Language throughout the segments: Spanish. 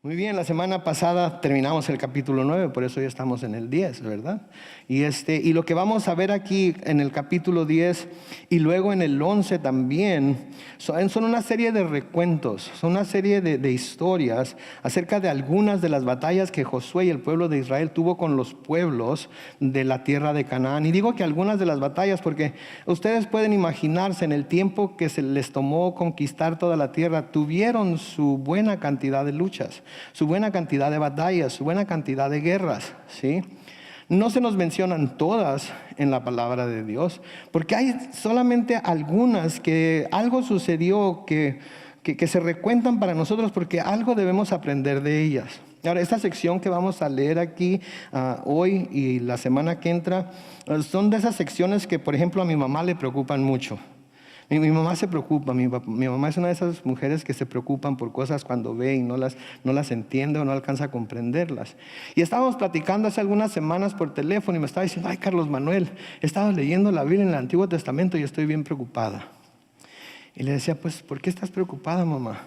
Muy bien, la semana pasada terminamos el capítulo 9, por eso ya estamos en el 10, ¿verdad? Y lo que vamos a ver aquí en el capítulo 10 y luego en el 11 también son una serie de recuentos, son una serie de historias acerca de algunas de las batallas que Josué y el pueblo de Israel tuvo con los pueblos de la tierra de Canaán. Y digo que algunas de las batallas porque ustedes pueden imaginarse en el tiempo que se les tomó conquistar toda la tierra, tuvieron su buena cantidad de luchas, su buena cantidad de batallas, su buena cantidad de guerras, ¿sí? No se nos mencionan todas en la palabra de Dios, porque hay solamente algunas que algo sucedió que se recuentan para nosotros porque algo debemos aprender de ellas. Ahora, esta sección que vamos a leer aquí hoy y la semana que entra, son de esas secciones que, por ejemplo, a mi mamá le preocupan mucho. Mi mamá se preocupa, mi mamá es una de esas mujeres que se preocupan por cosas cuando ve y no las entiende o no alcanza a comprenderlas. Y estábamos platicando hace algunas semanas por teléfono y me estaba diciendo: ay, Carlos Manuel, he estado leyendo la Biblia en el Antiguo Testamento y estoy bien preocupada. Y le decía: pues, ¿por qué estás preocupada, mamá?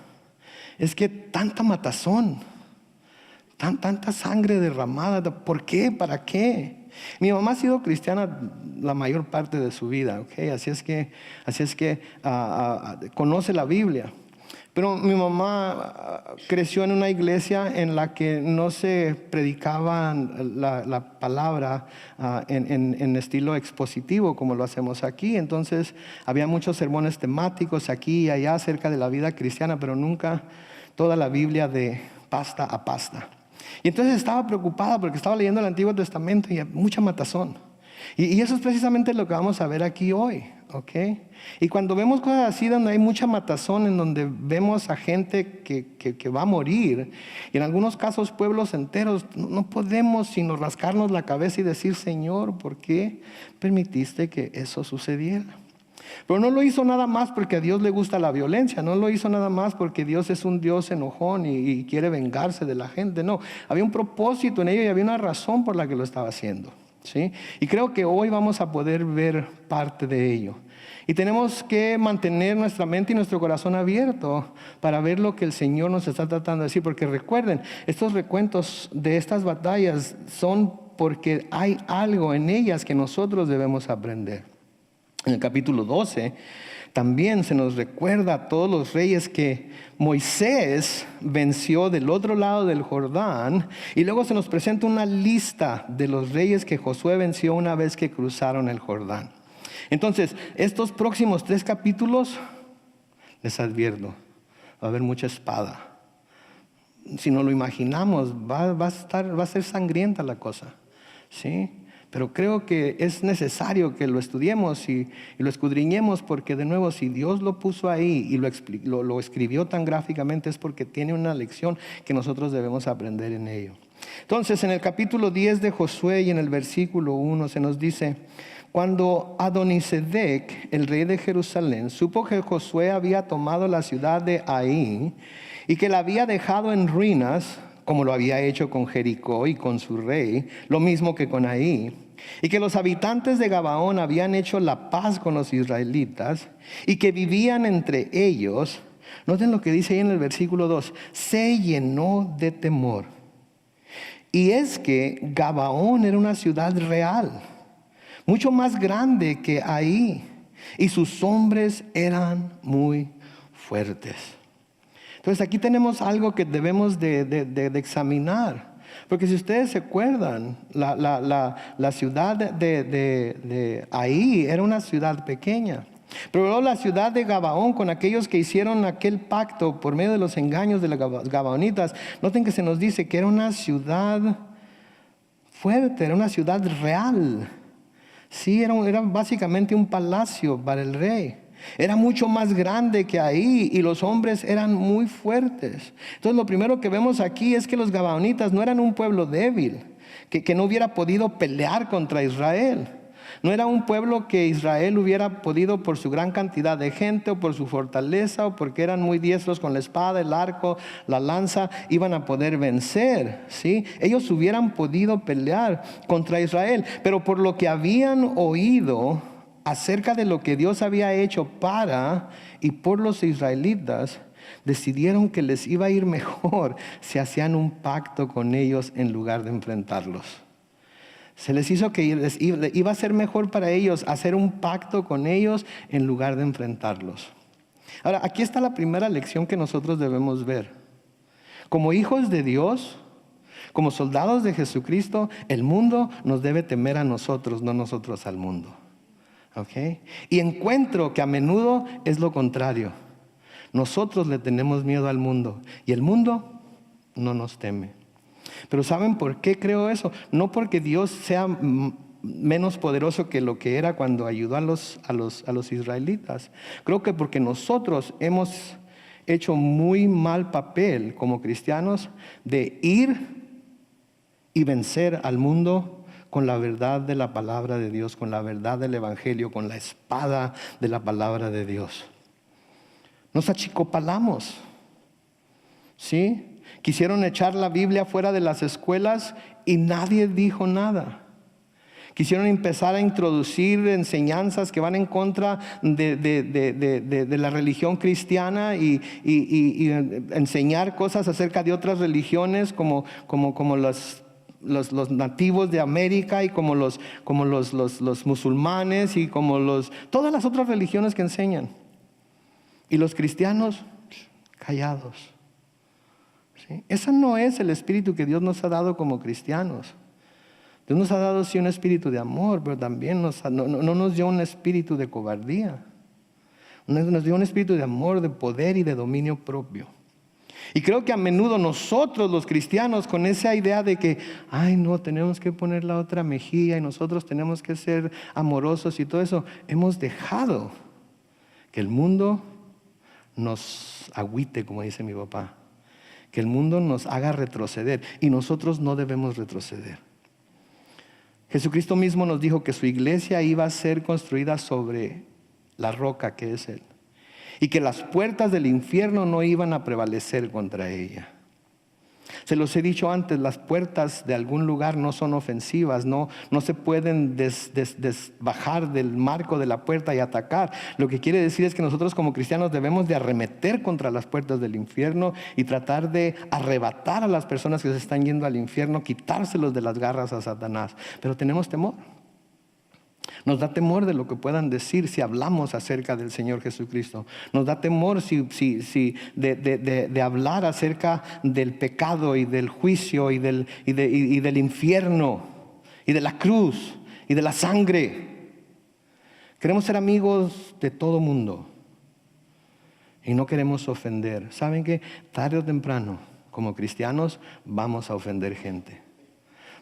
Es que tanta matazón, tanta sangre derramada, ¿por qué? ¿Para qué? Mi mamá ha sido cristiana la mayor parte de su vida, ¿okay? Así es que conoce la Biblia. Pero mi mamá creció en una iglesia en la que no se predicaba la palabra en estilo expositivo como lo hacemos aquí. Entonces había muchos sermones temáticos aquí y allá acerca de la vida cristiana, pero nunca toda la Biblia de pasta a pasta. Y entonces estaba preocupada porque estaba leyendo el Antiguo Testamento y mucha matazón. Y eso es precisamente lo que vamos a ver aquí hoy, ¿ok? Y cuando vemos cosas así donde hay mucha matazón, en donde vemos a gente que va a morir, y en algunos casos pueblos enteros, no podemos sino rascarnos la cabeza y decir: Señor, ¿por qué permitiste que eso sucediera? Pero no lo hizo nada más porque a Dios le gusta la violencia, no lo hizo nada más porque Dios es un Dios enojón y quiere vengarse de la gente. No, había un propósito en ello y había una razón por la que lo estaba haciendo, ¿sí? Y creo que hoy vamos a poder ver parte de ello. Y tenemos que mantener nuestra mente y nuestro corazón abierto para ver lo que el Señor nos está tratando de decir. Porque recuerden, estos recuentos de estas batallas son porque hay algo en ellas que nosotros debemos aprender. En el capítulo 12 también se nos recuerda a todos los reyes que Moisés venció del otro lado del Jordán, y luego se nos presenta una lista de los reyes que Josué venció una vez que cruzaron el Jordán. Entonces, estos próximos 3 capítulos, les advierto, va a haber mucha espada. Si no lo imaginamos, va a ser sangrienta la cosa, ¿sí? Pero creo que es necesario que lo estudiemos y lo escudriñemos, porque de nuevo, si Dios lo puso ahí y lo escribió tan gráficamente, es porque tiene una lección que nosotros debemos aprender en ello. Entonces, en el capítulo 10 de Josué y en el versículo 1 se nos dice: cuando Adonisedec, el rey de Jerusalén, supo que Josué había tomado la ciudad de Ai y que la había dejado en ruinas, como lo había hecho con Jericó y con su rey, lo mismo que con Ai, y que los habitantes de Gabaón habían hecho la paz con los israelitas y que vivían entre ellos, noten lo que dice ahí en el versículo 2, se llenó de temor. Y es que Gabaón era una ciudad real, mucho más grande que Ai, y sus hombres eran muy fuertes. Entonces aquí tenemos algo que debemos de examinar. Porque si ustedes se acuerdan, la ciudad de Ai era una ciudad pequeña. Pero luego la ciudad de Gabaón, con aquellos que hicieron aquel pacto por medio de los engaños de los gabaonitas, noten que se nos dice que era una ciudad fuerte, era una ciudad real. Sí, era básicamente un palacio para el rey. Era mucho más grande que ahí y los hombres eran muy fuertes. Entonces lo primero que vemos aquí es que los gabaonitas no eran un pueblo débil, que no hubiera podido pelear contra Israel. No era un pueblo que Israel hubiera podido, por su gran cantidad de gente o por su fortaleza o porque eran muy diestros con la espada, el arco, la lanza, iban a poder vencer, ¿sí? Ellos hubieran podido pelear contra Israel, pero por lo que habían oído acerca de lo que Dios había hecho para y por los israelitas, decidieron que les iba a ir mejor si hacían un pacto con ellos en lugar de enfrentarlos. Se les hizo que les iba a ser mejor para ellos hacer un pacto con ellos en lugar de enfrentarlos. Ahora, aquí está la primera lección que nosotros debemos ver. Como hijos de Dios, como soldados de Jesucristo, el mundo nos debe temer a nosotros, no nosotros al mundo. ¿Okay? Y encuentro que a menudo es lo contrario. Nosotros le tenemos miedo al mundo y el mundo no nos teme. Pero ¿saben por qué creo eso? No porque Dios sea menos poderoso que lo que era cuando ayudó a los israelitas. Creo que porque nosotros hemos hecho muy mal papel como cristianos de ir y vencer al mundo con la verdad de la palabra de Dios, con la verdad del evangelio, con la espada de la palabra de Dios. Nos achicopalamos, ¿sí? Quisieron echar la Biblia fuera de las escuelas y nadie dijo nada. Quisieron empezar a introducir enseñanzas que van en contra de la religión cristiana y enseñar cosas acerca de otras religiones como los nativos de América y como los musulmanes y como todas las otras religiones que enseñan. Y los cristianos callados. ¿Sí? Ese no es el espíritu que Dios nos ha dado como cristianos. Dios nos ha dado sí un espíritu de amor, pero también no nos dio un espíritu de cobardía. Nos dio un espíritu de amor, de poder y de dominio propio. Y creo que a menudo nosotros los cristianos con esa idea de que, ay no, tenemos que poner la otra mejilla y nosotros tenemos que ser amorosos y todo eso, hemos dejado que el mundo nos agüite, como dice mi papá, que el mundo nos haga retroceder y nosotros no debemos retroceder. Jesucristo mismo nos dijo que su iglesia iba a ser construida sobre la roca que es Él y que las puertas del infierno no iban a prevalecer contra ella. Se los he dicho antes, las puertas de algún lugar no son ofensivas, no se pueden bajar del marco de la puerta y atacar. Lo que quiere decir es que nosotros como cristianos debemos de arremeter contra las puertas del infierno y tratar de arrebatar a las personas que se están yendo al infierno, quitárselos de las garras a Satanás. Pero tenemos temor. Nos da temor de lo que puedan decir si hablamos acerca del Señor Jesucristo. Nos da temor de hablar acerca del pecado y del juicio y del infierno y de la cruz y de la sangre. Queremos ser amigos de todo mundo y no queremos ofender. ¿Saben qué? Tarde o temprano, como cristianos, vamos a ofender gente.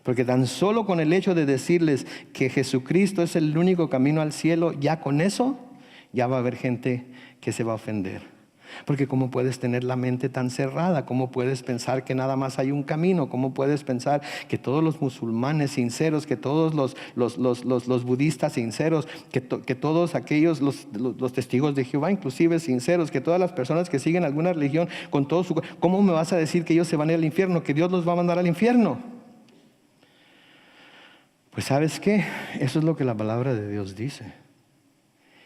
Porque tan solo con el hecho de decirles que Jesucristo es el único camino al cielo, ya con eso, ya va a haber gente que se va a ofender. Porque ¿cómo puedes tener la mente tan cerrada? ¿Cómo puedes pensar que nada más hay un camino? ¿Cómo puedes pensar que todos los musulmanes sinceros, que todos los budistas sinceros, que todos aquellos, los testigos de Jehová inclusive sinceros, que todas las personas que siguen alguna religión con todo su... ¿Cómo me vas a decir que ellos se van a ir al infierno? Que Dios los va a mandar al infierno. Pues ¿sabes qué? Eso es lo que la palabra de Dios dice.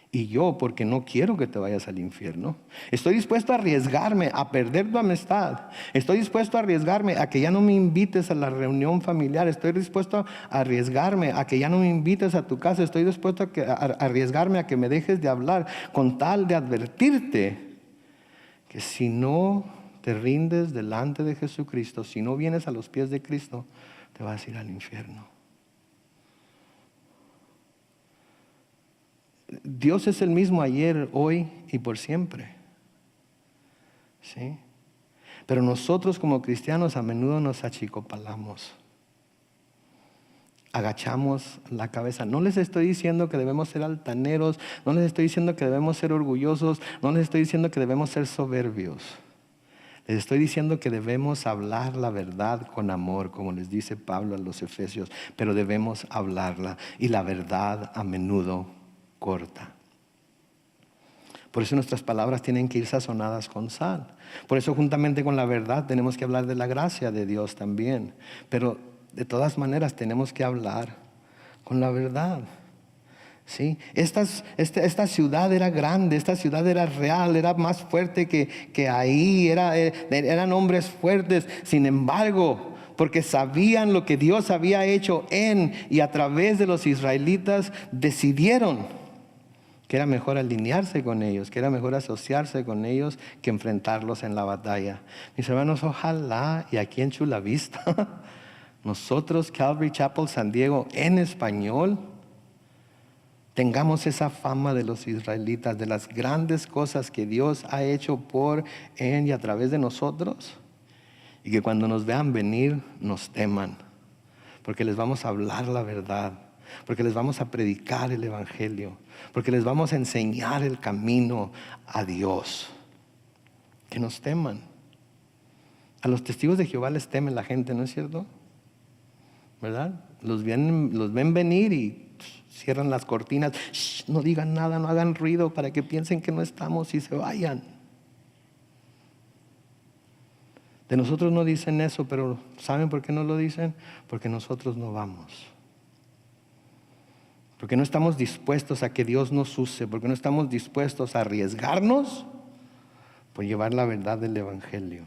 Y yo, porque no quiero que te vayas al infierno, estoy dispuesto a arriesgarme a perder tu amistad. Estoy dispuesto a arriesgarme a que ya no me invites a la reunión familiar. Estoy dispuesto a arriesgarme a que ya no me invites a tu casa. Estoy dispuesto a arriesgarme a que me dejes de hablar con tal de advertirte que si no te rindes delante de Jesucristo, si no vienes a los pies de Cristo, te vas a ir al infierno. Dios es el mismo ayer, hoy y por siempre. ¿Sí? Pero nosotros como cristianos a menudo nos achicopalamos. Agachamos la cabeza. No les estoy diciendo que debemos ser altaneros, no les estoy diciendo que debemos ser orgullosos, no les estoy diciendo que debemos ser soberbios. Les estoy diciendo que debemos hablar la verdad con amor, como les dice Pablo a los Efesios, pero debemos hablarla y la verdad a menudo corta. Por eso nuestras palabras tienen que ir sazonadas con sal. Por eso juntamente con la verdad tenemos que hablar de la gracia de Dios también. Pero de todas maneras tenemos que hablar con la verdad. ¿Sí? Esta ciudad era grande, esta ciudad era real, era más fuerte que ahí, eran hombres fuertes. Sin embargo, porque sabían lo que Dios había hecho en y a través de los israelitas, decidieron que era mejor alinearse con ellos, que era mejor asociarse con ellos que enfrentarlos en la batalla. Mis hermanos, ojalá, y aquí en Chula Vista, nosotros, Calvary Chapel San Diego, en español, tengamos esa fama de los israelitas, de las grandes cosas que Dios ha hecho por, en y a través de nosotros. Y que cuando nos vean venir, nos teman. Porque les vamos a hablar la verdad. Porque les vamos a predicar el evangelio. Porque les vamos a enseñar el camino a Dios. Que nos teman. A los testigos de Jehová les temen la gente, ¿no es cierto? ¿Verdad? Los ven venir y cierran las cortinas. Shh, no digan nada, no hagan ruido para que piensen que no estamos y se vayan. De nosotros no dicen eso, pero ¿saben por qué no lo dicen? Porque nosotros no vamos. Porque no estamos dispuestos a que Dios nos use. Porque no estamos dispuestos a arriesgarnos por llevar la verdad del evangelio.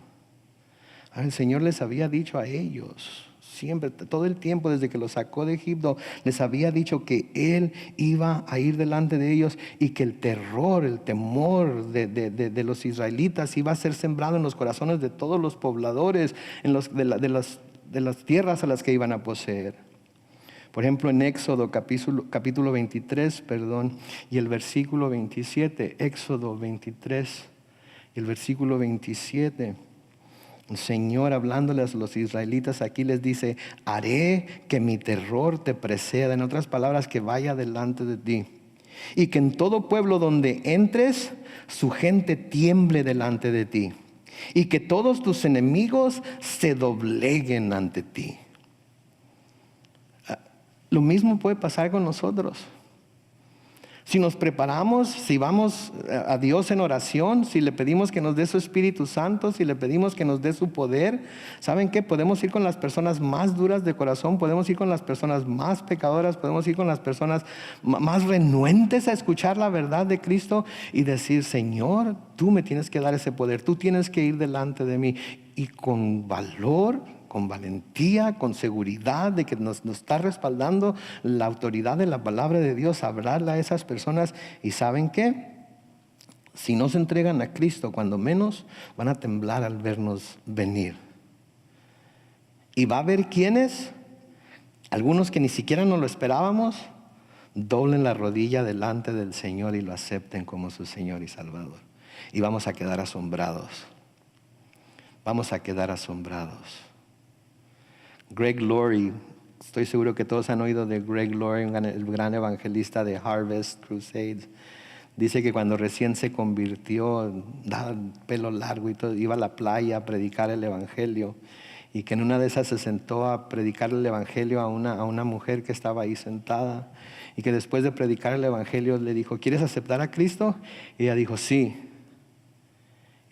El Señor les había dicho a ellos, siempre, todo el tiempo desde que los sacó de Egipto, les había dicho que Él iba a ir delante de ellos y que el terror, el temor de los israelitas iba a ser sembrado en los corazones de todos los pobladores de las tierras a las que iban a poseer. Por ejemplo, en Éxodo capítulo 23, y el versículo 27, Éxodo 23 y el versículo 27. El Señor, hablándoles a los israelitas, aquí les dice: haré que mi terror te preceda. En otras palabras, que vaya delante de ti. Y que en todo pueblo donde entres, su gente tiemble delante de ti. Y que todos tus enemigos se dobleguen ante ti. Lo mismo puede pasar con nosotros. Si nos preparamos, si vamos a Dios en oración, si le pedimos que nos dé su Espíritu Santo, si le pedimos que nos dé su poder, ¿saben qué? Podemos ir con las personas más duras de corazón, podemos ir con las personas más pecadoras, podemos ir con las personas más renuentes a escuchar la verdad de Cristo y decir: Señor, tú me tienes que dar ese poder, tú tienes que ir delante de mí. Y con valor, con valentía, con seguridad de que nos está respaldando la autoridad de la palabra de Dios, hablarle a esas personas. ¿Y saben qué? Si no se entregan a Cristo, cuando menos van a temblar al vernos venir. Y va a haber quienes, algunos que ni siquiera nos lo esperábamos, doblen la rodilla delante del Señor y lo acepten como su Señor y Salvador. Y vamos a quedar asombrados. Vamos a quedar asombrados. Greg Laurie, estoy seguro que todos han oído de Greg Laurie, el gran evangelista de Harvest Crusades. Dice que cuando recién se convirtió, daba pelo largo y todo, iba a la playa a predicar el evangelio, y que en una de esas se sentó a predicar el evangelio a una mujer que estaba ahí sentada, y que después de predicar el evangelio le dijo: ¿quieres aceptar a Cristo? Y ella dijo: sí.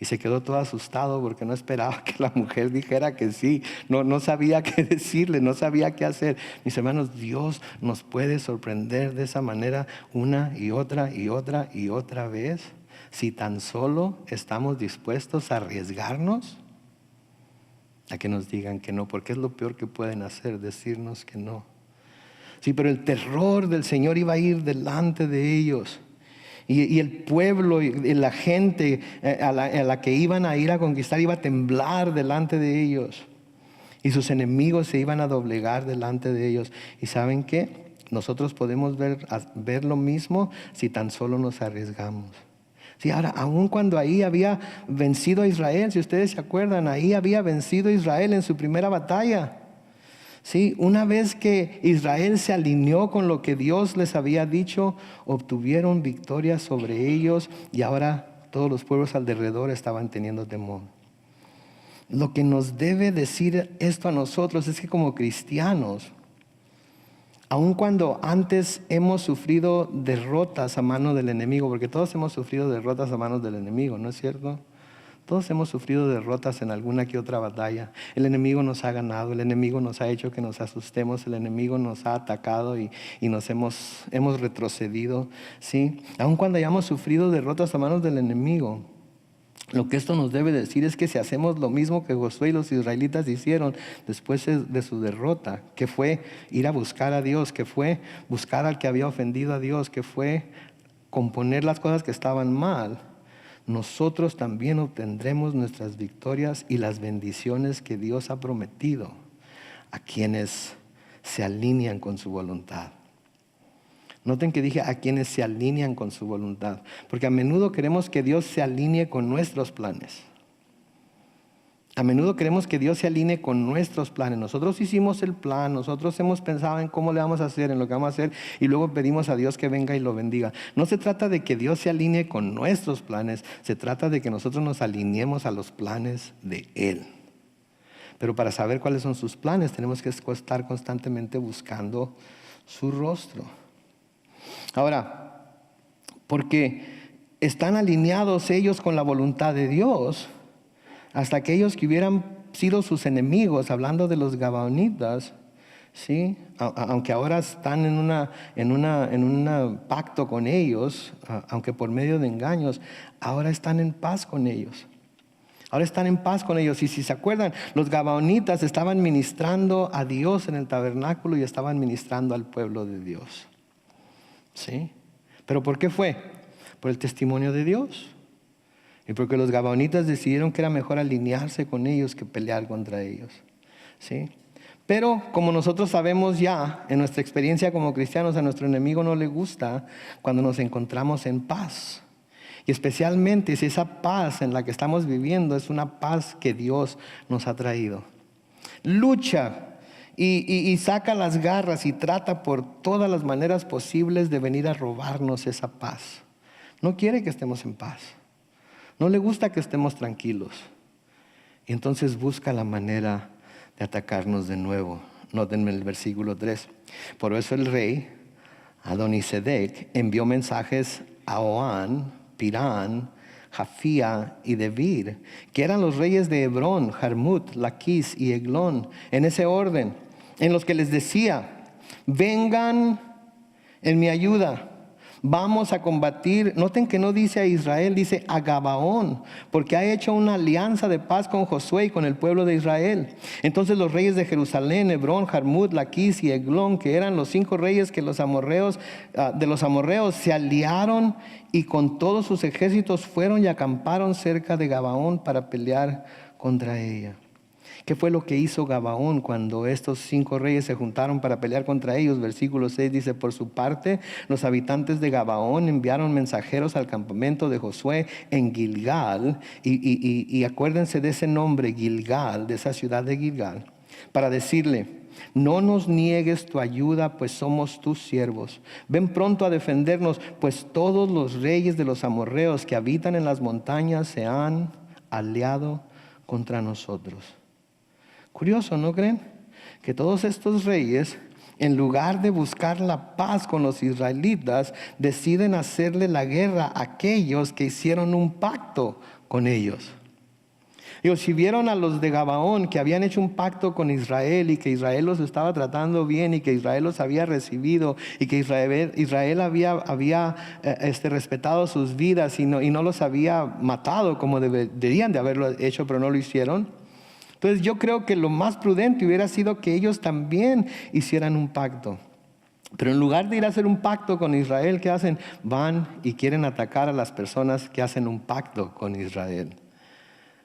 Y se quedó todo asustado porque no esperaba que la mujer dijera que sí. No sabía qué decirle, no sabía qué hacer. Mis hermanos, Dios nos puede sorprender de esa manera una y otra y otra y otra vez, si tan solo estamos dispuestos a arriesgarnos a que nos digan que no, porque es lo peor que pueden hacer, decirnos que no. Sí, pero el terror del Señor iba a ir delante de ellos. Y el pueblo y la gente a la que iban a ir a conquistar iba a temblar delante de ellos. Y sus enemigos se iban a doblegar delante de ellos. ¿Y saben qué? Nosotros podemos ver lo mismo si tan solo nos arriesgamos. Sí, ahora, aun cuando ahí había vencido a Israel, si ustedes se acuerdan, ahí había vencido a Israel en su primera batalla. Sí, una vez que Israel se alineó con lo que Dios les había dicho, obtuvieron victoria sobre ellos, y ahora todos los pueblos alrededor estaban teniendo temor. Lo que nos debe decir esto a nosotros es que como cristianos, aun cuando antes hemos sufrido derrotas a manos del enemigo, porque todos hemos sufrido derrotas a manos del enemigo, ¿no es cierto? Todos hemos sufrido derrotas en alguna que otra batalla. El enemigo nos ha ganado, el enemigo nos ha hecho que nos asustemos, el enemigo nos ha atacado y nos hemos retrocedido, ¿sí? Aun cuando hayamos sufrido derrotas a manos del enemigo, lo que esto nos debe decir es que si hacemos lo mismo que Josué y los israelitas hicieron después de su derrota, que fue ir a buscar a Dios, que fue buscar al que había ofendido a Dios, que fue componer las cosas que estaban mal, nosotros también obtendremos nuestras victorias y las bendiciones que Dios ha prometido a quienes se alinean con su voluntad. Noten que dije a quienes se alinean con su voluntad, porque a menudo queremos que Dios se alinee con nuestros planes. A menudo queremos que Dios se alinee con nuestros planes. Nosotros hicimos el plan, nosotros hemos pensado en cómo le vamos a hacer, en lo que vamos a hacer, y luego pedimos a Dios que venga y lo bendiga. No se trata de que Dios se alinee con nuestros planes, se trata de que nosotros nos alineemos a los planes de Él. Pero para saber cuáles son sus planes, tenemos que estar constantemente buscando su rostro. Ahora, porque están alineados ellos con la voluntad de Dios, hasta aquellos que hubieran sido sus enemigos, hablando de los gabaonitas, ¿sí? Aunque ahora están en un pacto con ellos, aunque por medio de engaños, ahora están en paz con ellos. Ahora están en paz con ellos. Y si se acuerdan, los gabaonitas estaban ministrando a Dios en el tabernáculo y estaban ministrando al pueblo de Dios. ¿Sí? ¿Pero por qué fue? Por el testimonio de Dios. Y porque los gabaonitas decidieron que era mejor alinearse con ellos que pelear contra ellos. ¿Sí? Pero como nosotros sabemos ya, en nuestra experiencia como cristianos, a nuestro enemigo no le gusta cuando nos encontramos en paz. Y especialmente si esa paz en la que estamos viviendo es una paz que Dios nos ha traído. Lucha y saca las garras y trata por todas las maneras posibles de venir a robarnos esa paz. No quiere que estemos en paz. No le gusta que estemos tranquilos. Y entonces busca la manera de atacarnos de nuevo. Nótenme el versículo 3. Por eso el rey Adonisedec envió mensajes a Oán, Pirán, Jafía y Debir, que eran los reyes de Hebrón, Jarmut, Laquis y Eglón, en ese orden, en los que les decía: vengan en mi ayuda, vamos a combatir. Noten que no dice a Israel, dice a Gabaón, porque ha hecho una alianza de paz con Josué y con el pueblo de Israel. Entonces los reyes de Jerusalén, Hebrón, Jarmut, Laquis y Eglón, que eran los 5 reyes que de los amorreos se aliaron, y con todos sus ejércitos fueron y acamparon cerca de Gabaón para pelear contra ella. ¿Qué fue lo que hizo Gabaón cuando estos 5 reyes se juntaron para pelear contra ellos? Versículo 6 dice: por su parte, los habitantes de Gabaón enviaron mensajeros al campamento de Josué en Gilgal, y acuérdense de ese nombre, Gilgal, de esa ciudad de Gilgal, para decirle: no nos niegues tu ayuda, pues somos tus siervos. Ven pronto a defendernos, pues todos los reyes de los amorreos que habitan en las montañas se han aliado contra nosotros. Curioso, ¿no creen? Que todos estos reyes, en lugar de buscar la paz con los israelitas, deciden hacerle la guerra a aquellos que hicieron un pacto con ellos. Digo, si vieron a los de Gabaón que habían hecho un pacto con Israel y que Israel los estaba tratando bien y que Israel los había recibido y que Israel había respetado sus vidas y no los había matado como deberían de haberlo hecho, pero no lo hicieron. Entonces yo creo que lo más prudente hubiera sido que ellos también hicieran un pacto. Pero en lugar de ir a hacer un pacto con Israel, ¿qué hacen? Van y quieren atacar a las personas que hacen un pacto con Israel.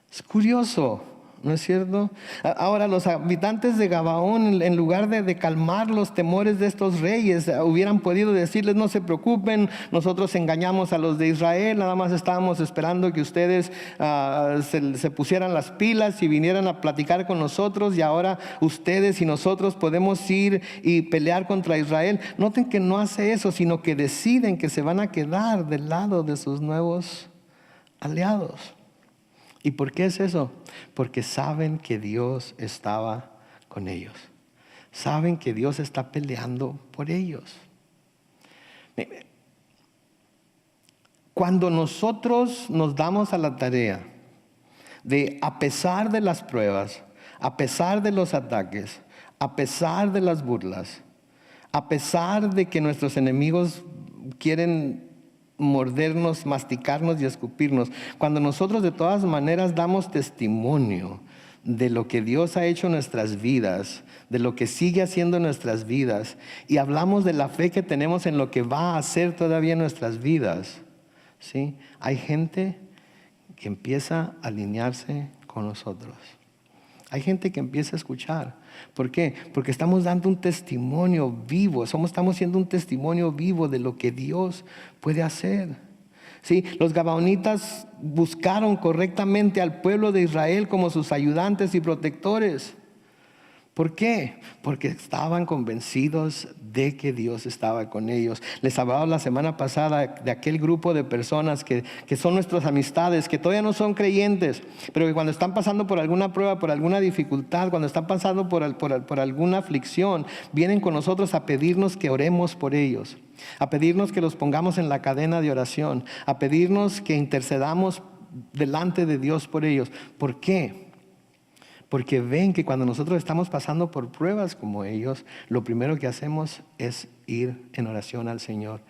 Es curioso, ¿no es cierto? Ahora, los habitantes de Gabaón, en lugar de calmar los temores de estos reyes, hubieran podido decirles: no se preocupen, nosotros engañamos a los de Israel, nada más estábamos esperando que ustedes se pusieran las pilas y vinieran a platicar con nosotros, y ahora ustedes y nosotros podemos ir y pelear contra Israel. Noten que no hace eso, sino que deciden que se van a quedar del lado de sus nuevos aliados. ¿Y por qué es eso? Porque saben que Dios estaba con ellos. Saben que Dios está peleando por ellos. Cuando nosotros nos damos a la tarea de a pesar de las pruebas, a pesar de los ataques, a pesar de las burlas, a pesar de que nuestros enemigos quieren mordernos, masticarnos y escupirnos, cuando nosotros de todas maneras damos testimonio de lo que Dios ha hecho en nuestras vidas, de lo que sigue haciendo en nuestras vidas, y hablamos de la fe que tenemos en lo que va a hacer todavía en nuestras vidas, ¿sí? Hay gente que empieza a alinearse con nosotros. Hay gente que empieza a escuchar. ¿Por qué? Porque estamos dando un testimonio vivo. Estamos siendo un testimonio vivo de lo que Dios puede hacer. ¿Sí? Los gabaonitas buscaron correctamente al pueblo de Israel como sus ayudantes y protectores. ¿Por qué? Porque estaban convencidos de que Dios estaba con ellos. Les hablaba la semana pasada de aquel grupo de personas que son nuestras amistades, que todavía no son creyentes, pero que cuando están pasando por alguna prueba, por alguna dificultad, cuando están pasando por alguna aflicción, vienen con nosotros a pedirnos que oremos por ellos, a pedirnos que los pongamos en la cadena de oración, a pedirnos que intercedamos delante de Dios por ellos. ¿Por qué? Porque ven que cuando nosotros estamos pasando por pruebas como ellos, lo primero que hacemos es ir en oración al Señor.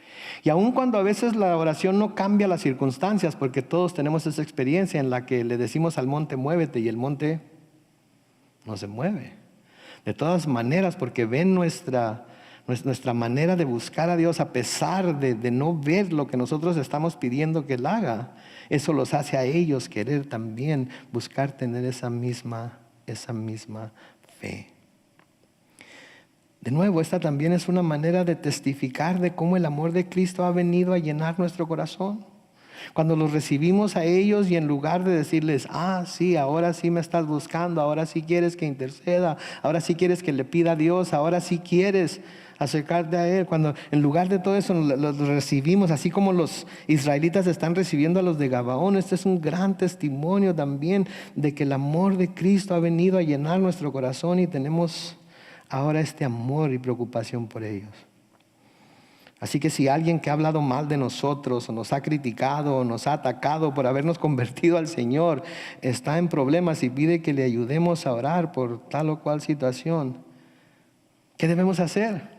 Y aun cuando a veces la oración no cambia las circunstancias, porque todos tenemos esa experiencia en la que le decimos al monte, muévete, y el monte no se mueve. De todas maneras, porque ven nuestra manera de buscar a Dios a pesar de no ver lo que nosotros estamos pidiendo que Él haga, eso los hace a ellos querer también buscar tener esa misma fe. De nuevo, esta también es una manera de testificar de cómo el amor de Cristo ha venido a llenar nuestro corazón. Cuando los recibimos a ellos y en lugar de decirles, sí, ahora sí me estás buscando, ahora sí quieres que interceda, ahora sí quieres que le pida a Dios, ahora sí quieres acercarte a Él, cuando en lugar de todo eso los recibimos, así como los israelitas están recibiendo a los de Gabaón, este es un gran testimonio también de que el amor de Cristo ha venido a llenar nuestro corazón y tenemos ahora este amor y preocupación por ellos. Así que si alguien que ha hablado mal de nosotros o nos ha criticado o nos ha atacado por habernos convertido al Señor está en problemas y pide que le ayudemos a orar por tal o cual situación, ¿qué debemos hacer?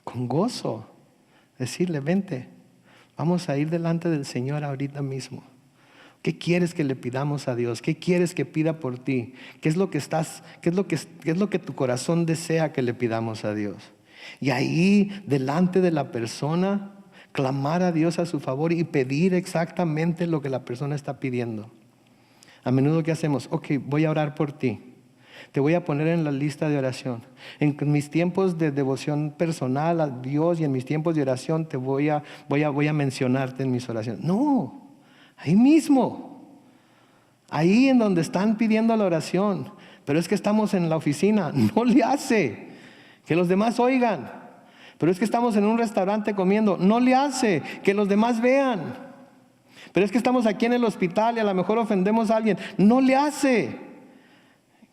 Con gozo decirle, vente, vamos a ir delante del Señor ahorita mismo. ¿Qué quieres que le pidamos a Dios? ¿Qué quieres que pida por ti? ¿Qué es lo que tu corazón desea que le pidamos a Dios? Y ahí, delante de la persona, clamar a Dios a su favor y pedir exactamente lo que la persona está pidiendo. A menudo, ¿qué hacemos? Voy a orar por ti. Te voy a poner en la lista de oración. En mis tiempos de devoción personal a Dios y en mis tiempos de oración te voy a mencionarte en mis oraciones. No, ahí mismo. Ahí en donde están pidiendo la oración. Pero es que estamos en la oficina. No le hace que los demás oigan. Pero es que estamos en un restaurante comiendo. No le hace que los demás vean. Pero es que estamos aquí en el hospital y a lo mejor ofendemos a alguien. No le hace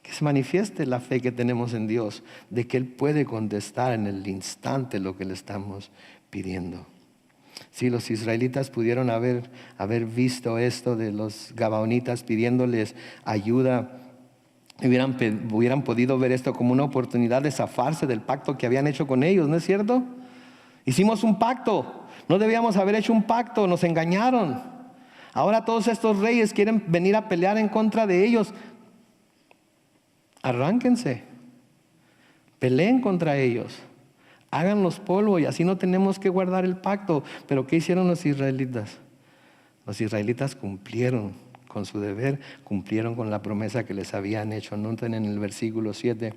que se manifieste la fe que tenemos en Dios, de que Él puede contestar en el instante lo que le estamos pidiendo. Si los israelitas pudieron haber visto esto de los gabaonitas pidiéndoles ayuda, hubieran podido ver esto como una oportunidad de zafarse del pacto que habían hecho con ellos, ¿no es cierto? Hicimos un pacto, no debíamos haber hecho un pacto, nos engañaron. Ahora todos estos reyes quieren venir a pelear en contra de ellos. Arránquense, peleen contra ellos, háganlos polvo y así no tenemos que guardar el pacto. Pero ¿qué hicieron los israelitas? Los israelitas cumplieron con su deber, cumplieron con la promesa que les habían hecho. Noten en el versículo 7.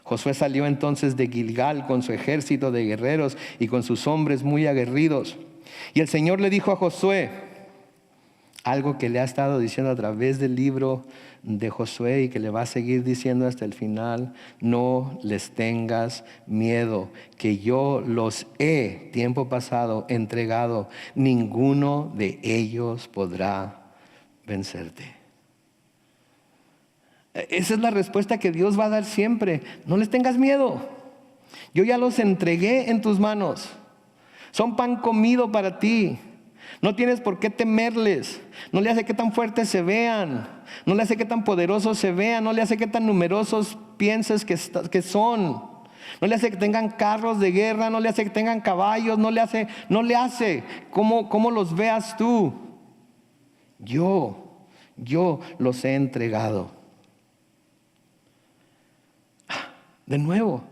Josué salió entonces de Gilgal con su ejército de guerreros y con sus hombres muy aguerridos. Y el Señor le dijo a Josué algo que le ha estado diciendo a través del libro de Josué y que le va a seguir diciendo hasta el final: no les tengas miedo, que yo los he, tiempo pasado, entregado. Ninguno de ellos podrá vencerte. Esa es la respuesta que Dios va a dar siempre. No les tengas miedo. Yo ya los entregué en tus manos. Son pan comido para ti. No tienes por qué temerles. No le hace que tan fuertes se vean. No le hace que tan poderosos se vean. No le hace que tan numerosos pienses que son. No le hace que tengan carros de guerra. No le hace que tengan caballos. No le hace como los veas tú. Yo los he entregado. De nuevo,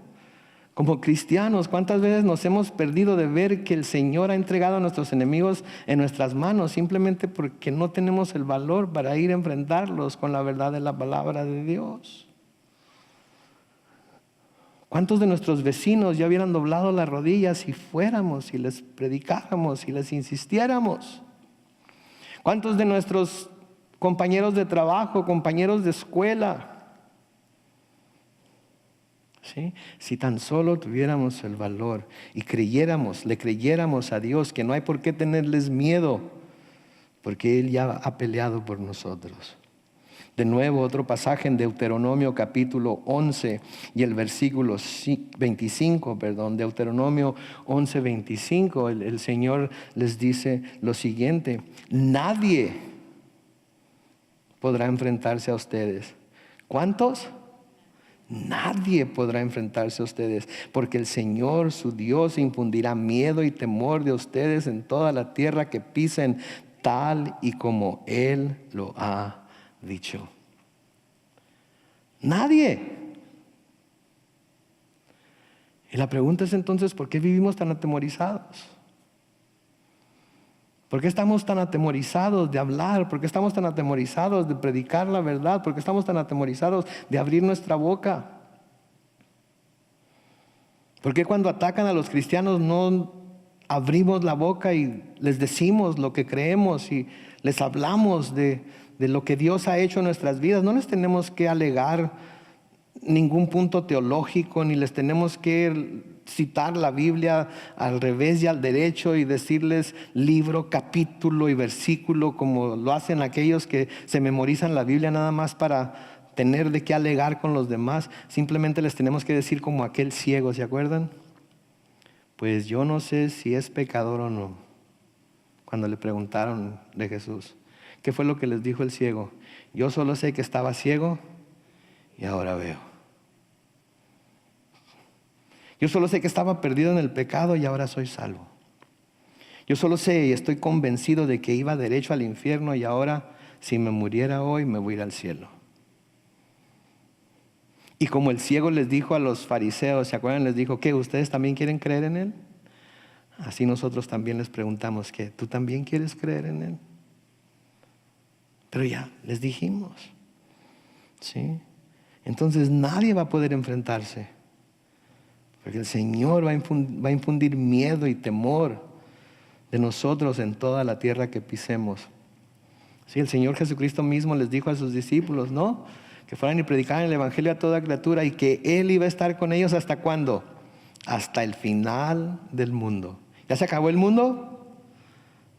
como cristianos, ¿cuántas veces nos hemos perdido de ver que el Señor ha entregado a nuestros enemigos en nuestras manos simplemente porque no tenemos el valor para ir a enfrentarlos con la verdad de la palabra de Dios? ¿Cuántos de nuestros vecinos ya hubieran doblado las rodillas si fuéramos y les predicáramos y les insistiéramos? ¿Cuántos de nuestros compañeros de trabajo, compañeros de escuela? ¿Sí? Si tan solo tuviéramos el valor y le creyéramos a Dios que no hay por qué tenerles miedo, porque Él ya ha peleado por nosotros. De nuevo, otro pasaje en Deuteronomio capítulo 11 y el versículo 25, Deuteronomio 11, 25, el Señor les dice lo siguiente: nadie podrá enfrentarse a ustedes. ¿Cuántos? Nadie podrá enfrentarse a ustedes, porque el Señor su Dios infundirá miedo y temor de ustedes en toda la tierra que pisen, tal y como Él lo ha dicho. Nadie. Y la pregunta es entonces, ¿por qué vivimos tan atemorizados? ¿Por qué estamos tan atemorizados de hablar? ¿Por qué estamos tan atemorizados de predicar la verdad? ¿Por qué estamos tan atemorizados de abrir nuestra boca? ¿Por qué cuando atacan a los cristianos no abrimos la boca y les decimos lo que creemos y les hablamos de lo que Dios ha hecho en nuestras vidas? No les tenemos que alegar ningún punto teológico, ni les tenemos que citar la Biblia al revés y al derecho y decirles libro, capítulo y versículo como lo hacen aquellos que se memorizan la Biblia nada más para tener de qué alegar con los demás. Simplemente les tenemos que decir como aquel ciego, ¿se acuerdan? Pues yo no sé si es pecador o no. Cuando le preguntaron de Jesús, ¿qué fue lo que les dijo el ciego? Yo solo sé que estaba ciego y ahora veo. Yo solo sé que estaba perdido en el pecado y ahora soy salvo. Yo solo sé y estoy convencido de que iba derecho al infierno y ahora, si me muriera hoy, me voy a ir al cielo. Y como el ciego les dijo a los fariseos, ¿se acuerdan? Les dijo, ¿qué? ¿Ustedes también quieren creer en Él? Así nosotros también les preguntamos, ¿qué? ¿Tú también quieres creer en Él? Pero ya, les dijimos. ¿Sí? Entonces nadie va a poder enfrentarse. Porque el Señor va a infundir miedo y temor de nosotros en toda la tierra que pisemos. Sí, el Señor Jesucristo mismo les dijo a sus discípulos, ¿no? Que fueran y predicaran el Evangelio a toda criatura y que Él iba a estar con ellos ¿hasta cuándo? Hasta el final del mundo. ¿Ya se acabó el mundo?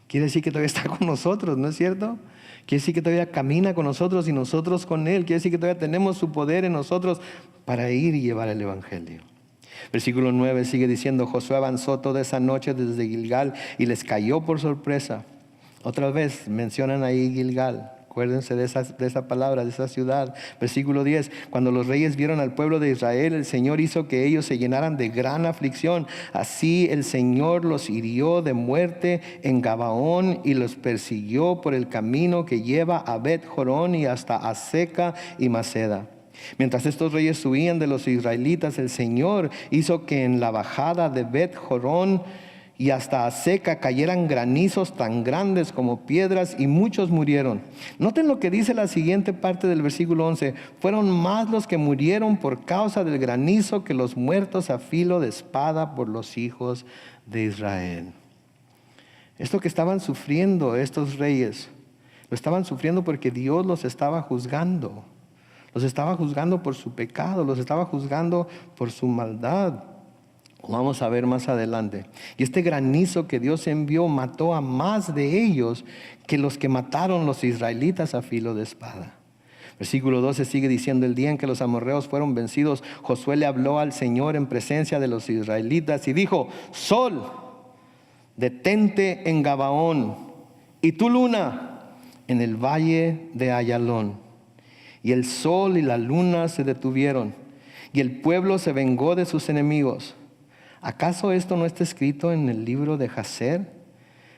Quiere decir que todavía está con nosotros, ¿no es cierto? Quiere decir que todavía camina con nosotros y nosotros con Él. Quiere decir que todavía tenemos su poder en nosotros para ir y llevar el Evangelio. Versículo 9 sigue diciendo, Josué avanzó toda esa noche desde Gilgal y les cayó por sorpresa. Otra vez mencionan ahí Gilgal. Acuérdense de esa palabra, de esa ciudad. Versículo 10, cuando los reyes vieron al pueblo de Israel, el Señor hizo que ellos se llenaran de gran aflicción. Así el Señor los hirió de muerte en Gabaón y los persiguió por el camino que lleva a Bet-Jorón y hasta Azeca y Maceda. Mientras estos reyes huían de los israelitas, el Señor hizo que en la bajada de Bet-Jorón y hasta Azeca cayeran granizos tan grandes como piedras y muchos murieron. Noten lo que dice la siguiente parte del versículo 11. Fueron más los que murieron por causa del granizo que los muertos a filo de espada por los hijos de Israel. Esto que estaban sufriendo estos reyes, lo estaban sufriendo porque Dios los estaba juzgando. Los estaba juzgando por su pecado, los estaba juzgando por su maldad. Vamos a ver más adelante. Y este granizo que Dios envió mató a más de ellos que los que mataron los israelitas a filo de espada. Versículo 12 sigue diciendo, el día en que los amorreos fueron vencidos, Josué le habló al Señor en presencia de los israelitas y dijo, Sol, detente en Gabaón. y tu luna en el valle de Ayalón. Y el sol y la luna se detuvieron, y el pueblo se vengó de sus enemigos. ¿Acaso esto no está escrito en el libro de Jacer?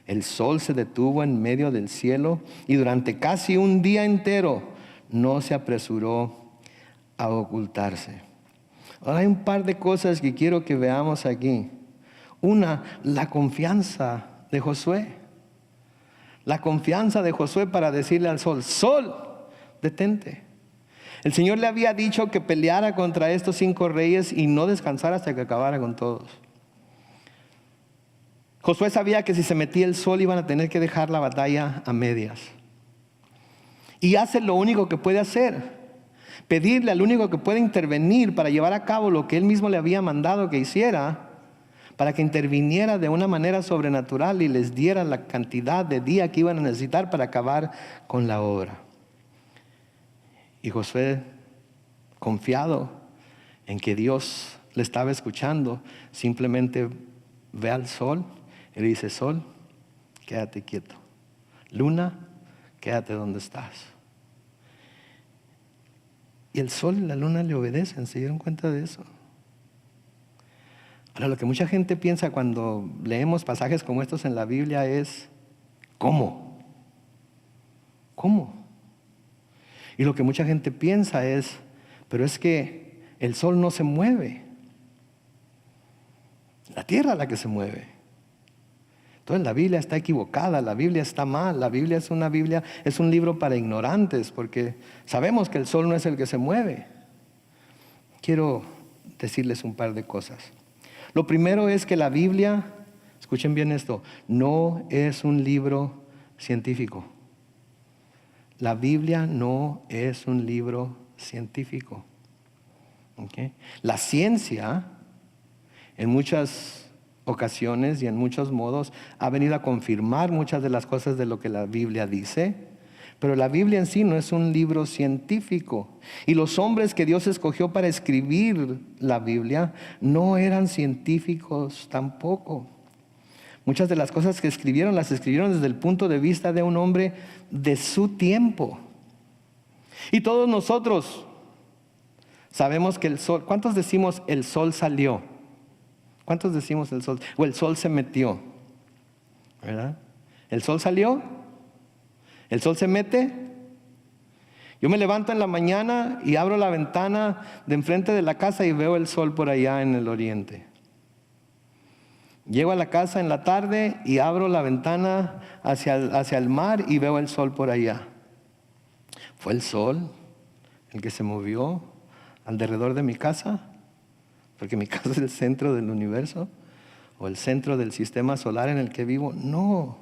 El sol se detuvo en medio del cielo, y durante casi un día entero no se apresuró a ocultarse. Ahora hay un par de cosas que quiero que veamos aquí. Una, la confianza de Josué. La confianza de Josué para decirle al sol: sol, detente. El Señor le había dicho que peleara contra estos 5 reyes y no descansara hasta que acabara con todos. Josué sabía que si se metía el sol iban a tener que dejar la batalla a medias. Y hace lo único que puede hacer: pedirle al único que puede intervenir para llevar a cabo lo que él mismo le había mandado que hiciera, para que interviniera de una manera sobrenatural y les diera la cantidad de día que iban a necesitar para acabar con la obra. Y Josué, confiado en que Dios le estaba escuchando, simplemente ve al sol y le dice: sol, quédate quieto. Luna, quédate donde estás. Y el sol y la luna le obedecen. ¿Se dieron cuenta de eso? Ahora, lo que mucha gente piensa cuando leemos pasajes como estos en la Biblia es: ¿cómo? ¿Cómo? Y lo que mucha gente piensa es: pero es que el sol no se mueve, la tierra es la que se mueve. Entonces la Biblia está equivocada, la Biblia está mal, la Biblia es un libro para ignorantes, porque sabemos que el sol no es el que se mueve. Quiero decirles un par de cosas. Lo primero es que la Biblia, escuchen bien esto, no es un libro científico. La Biblia no es un libro científico. ¿Okay? La ciencia, en muchas ocasiones y en muchos modos, ha venido a confirmar muchas de las cosas de lo que la Biblia dice. Pero la Biblia en sí no es un libro científico. Y los hombres que Dios escogió para escribir la Biblia no eran científicos tampoco. Muchas de las cosas que escribieron, las escribieron desde el punto de vista de un hombre de su tiempo. Y todos nosotros sabemos que el sol, ¿cuántos decimos el sol salió? ¿Cuántos decimos el sol? O el sol se metió, ¿verdad? ¿El sol salió? ¿El sol se mete? Yo me levanto en la mañana y abro la ventana de enfrente de la casa y veo el sol por allá en el oriente. Llego a la casa en la tarde y abro la ventana hacia el mar y veo el sol por allá. ¿Fue el sol el que se movió alrededor de mi casa? Porque mi casa es el centro del universo o el centro del sistema solar en el que vivo. No.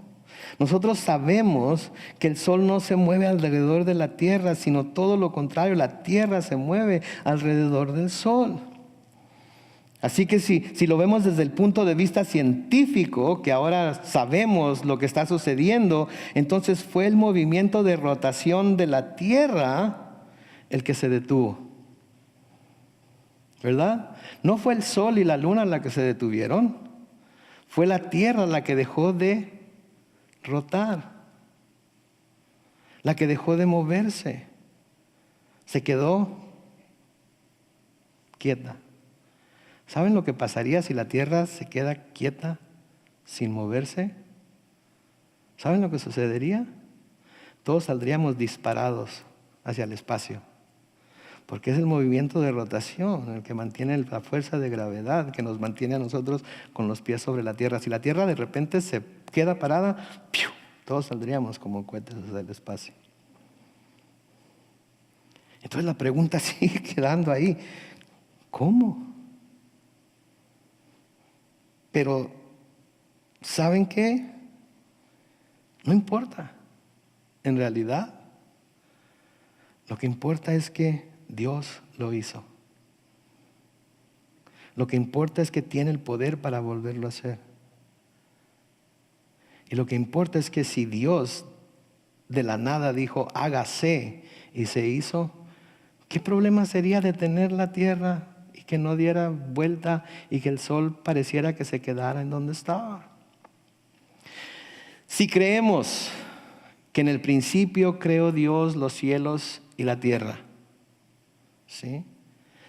Nosotros sabemos que el sol no se mueve alrededor de la tierra, sino todo lo contrario, la tierra se mueve alrededor del sol. Así que si lo vemos desde el punto de vista científico, que ahora sabemos lo que está sucediendo, entonces fue el movimiento de rotación de la tierra el que se detuvo, ¿verdad? No fue el sol y la luna la que se detuvieron, fue la tierra la que dejó de rotar, la que dejó de moverse, se quedó quieta. ¿Saben lo que pasaría si la tierra se queda quieta sin moverse? ¿Saben lo que sucedería? Todos saldríamos disparados hacia el espacio, porque es el movimiento de rotación el que mantiene la fuerza de gravedad que nos mantiene a nosotros con los pies sobre la tierra. Si la tierra de repente se queda parada, ¡piu!, todos saldríamos como cohetes hacia el espacio. Entonces la pregunta sigue quedando ahí: ¿cómo? Pero, ¿saben qué? No importa. En realidad, lo que importa es que Dios lo hizo. Lo que importa es que tiene el poder para volverlo a hacer. Y lo que importa es que si Dios de la nada dijo hágase y se hizo, ¿qué problema sería detener la tierra y que no diera vuelta y que el sol pareciera que se quedara en donde estaba? Si creemos que en el principio creó Dios los cielos y la tierra, ¿sí?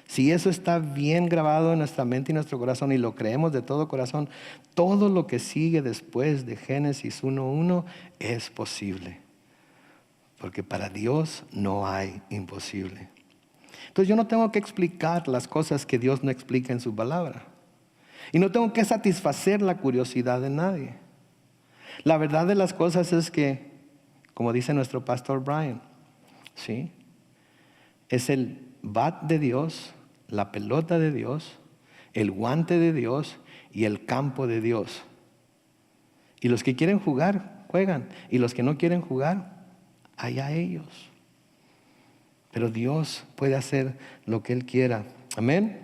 Si eso está bien grabado en nuestra mente y nuestro corazón y lo creemos de todo corazón, todo lo que sigue después de Génesis 1:1 es posible. Porque para Dios no hay imposible. Entonces yo no tengo que explicar las cosas que Dios no explica en su palabra. Y no tengo que satisfacer la curiosidad de nadie. La verdad de las cosas es que, como dice nuestro pastor Brian, ¿sí? Es el bat de Dios, la pelota de Dios, el guante de Dios y el campo de Dios. Y los que quieren jugar, juegan. Y los que no quieren jugar, allá ellos. Pero Dios puede hacer lo que Él quiera. Amén.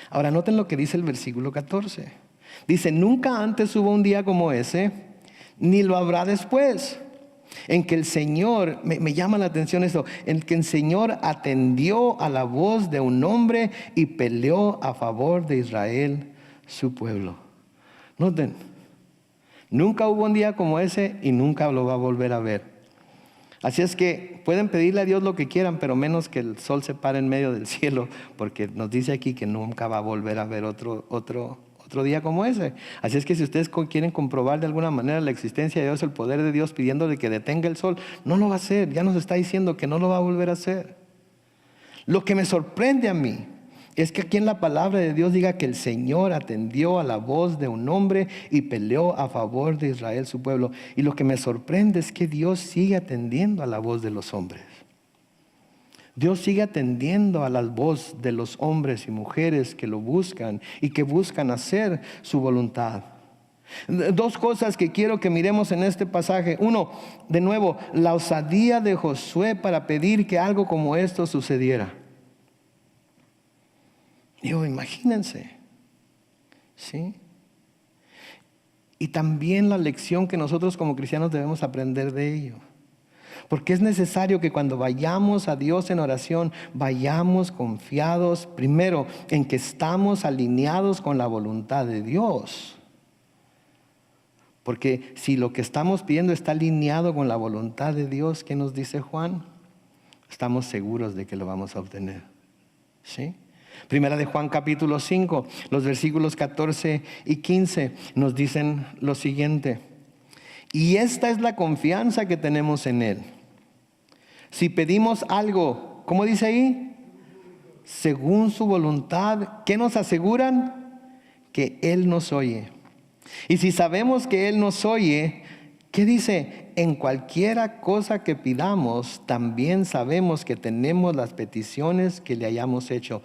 Ahora noten lo que dice el versículo 14. Dice, nunca antes hubo un día como ese, ni lo habrá después, en que el Señor, me llama la atención esto, en que el Señor atendió a la voz de un hombre y peleó a favor de Israel, su pueblo. Noten, nunca hubo un día como ese y nunca lo va a volver a ver. Así es que pueden pedirle a Dios lo que quieran, pero menos que el sol se pare en medio del cielo, porque nos dice aquí que nunca va a volver a haber otro día como ese. Así es que si ustedes quieren comprobar de alguna manera la existencia de Dios, el poder de Dios, pidiéndole que detenga el sol, no lo va a hacer. Ya nos está diciendo que no lo va a volver a hacer. Lo que me sorprende a mí es que aquí en la palabra de Dios diga que el Señor atendió a la voz de un hombre y peleó a favor de Israel, su pueblo. Y lo que me sorprende es que Dios sigue atendiendo a la voz de los hombres. Dios sigue atendiendo a la voz de los hombres y mujeres que lo buscan y que buscan hacer su voluntad. Dos cosas que quiero que miremos en este pasaje. Uno, de nuevo, la osadía de Josué para pedir que algo como esto sucediera. Digo, imagínense, ¿sí? Y también la lección que nosotros como cristianos debemos aprender de ello. Porque es necesario que cuando vayamos a Dios en oración, vayamos confiados, primero, en que estamos alineados con la voluntad de Dios. Porque si lo que estamos pidiendo está alineado con la voluntad de Dios, ¿qué nos dice Juan? Estamos seguros de que lo vamos a obtener, ¿sí? Primera de Juan capítulo 5, los versículos 14 y 15 nos dicen lo siguiente. Y esta es la confianza que tenemos en Él. Si pedimos algo, ¿cómo dice ahí? Según su voluntad, ¿qué nos aseguran? Que Él nos oye. Y si sabemos que Él nos oye, ¿qué dice? En cualquiera cosa que pidamos, también sabemos que tenemos las peticiones que le hayamos hecho.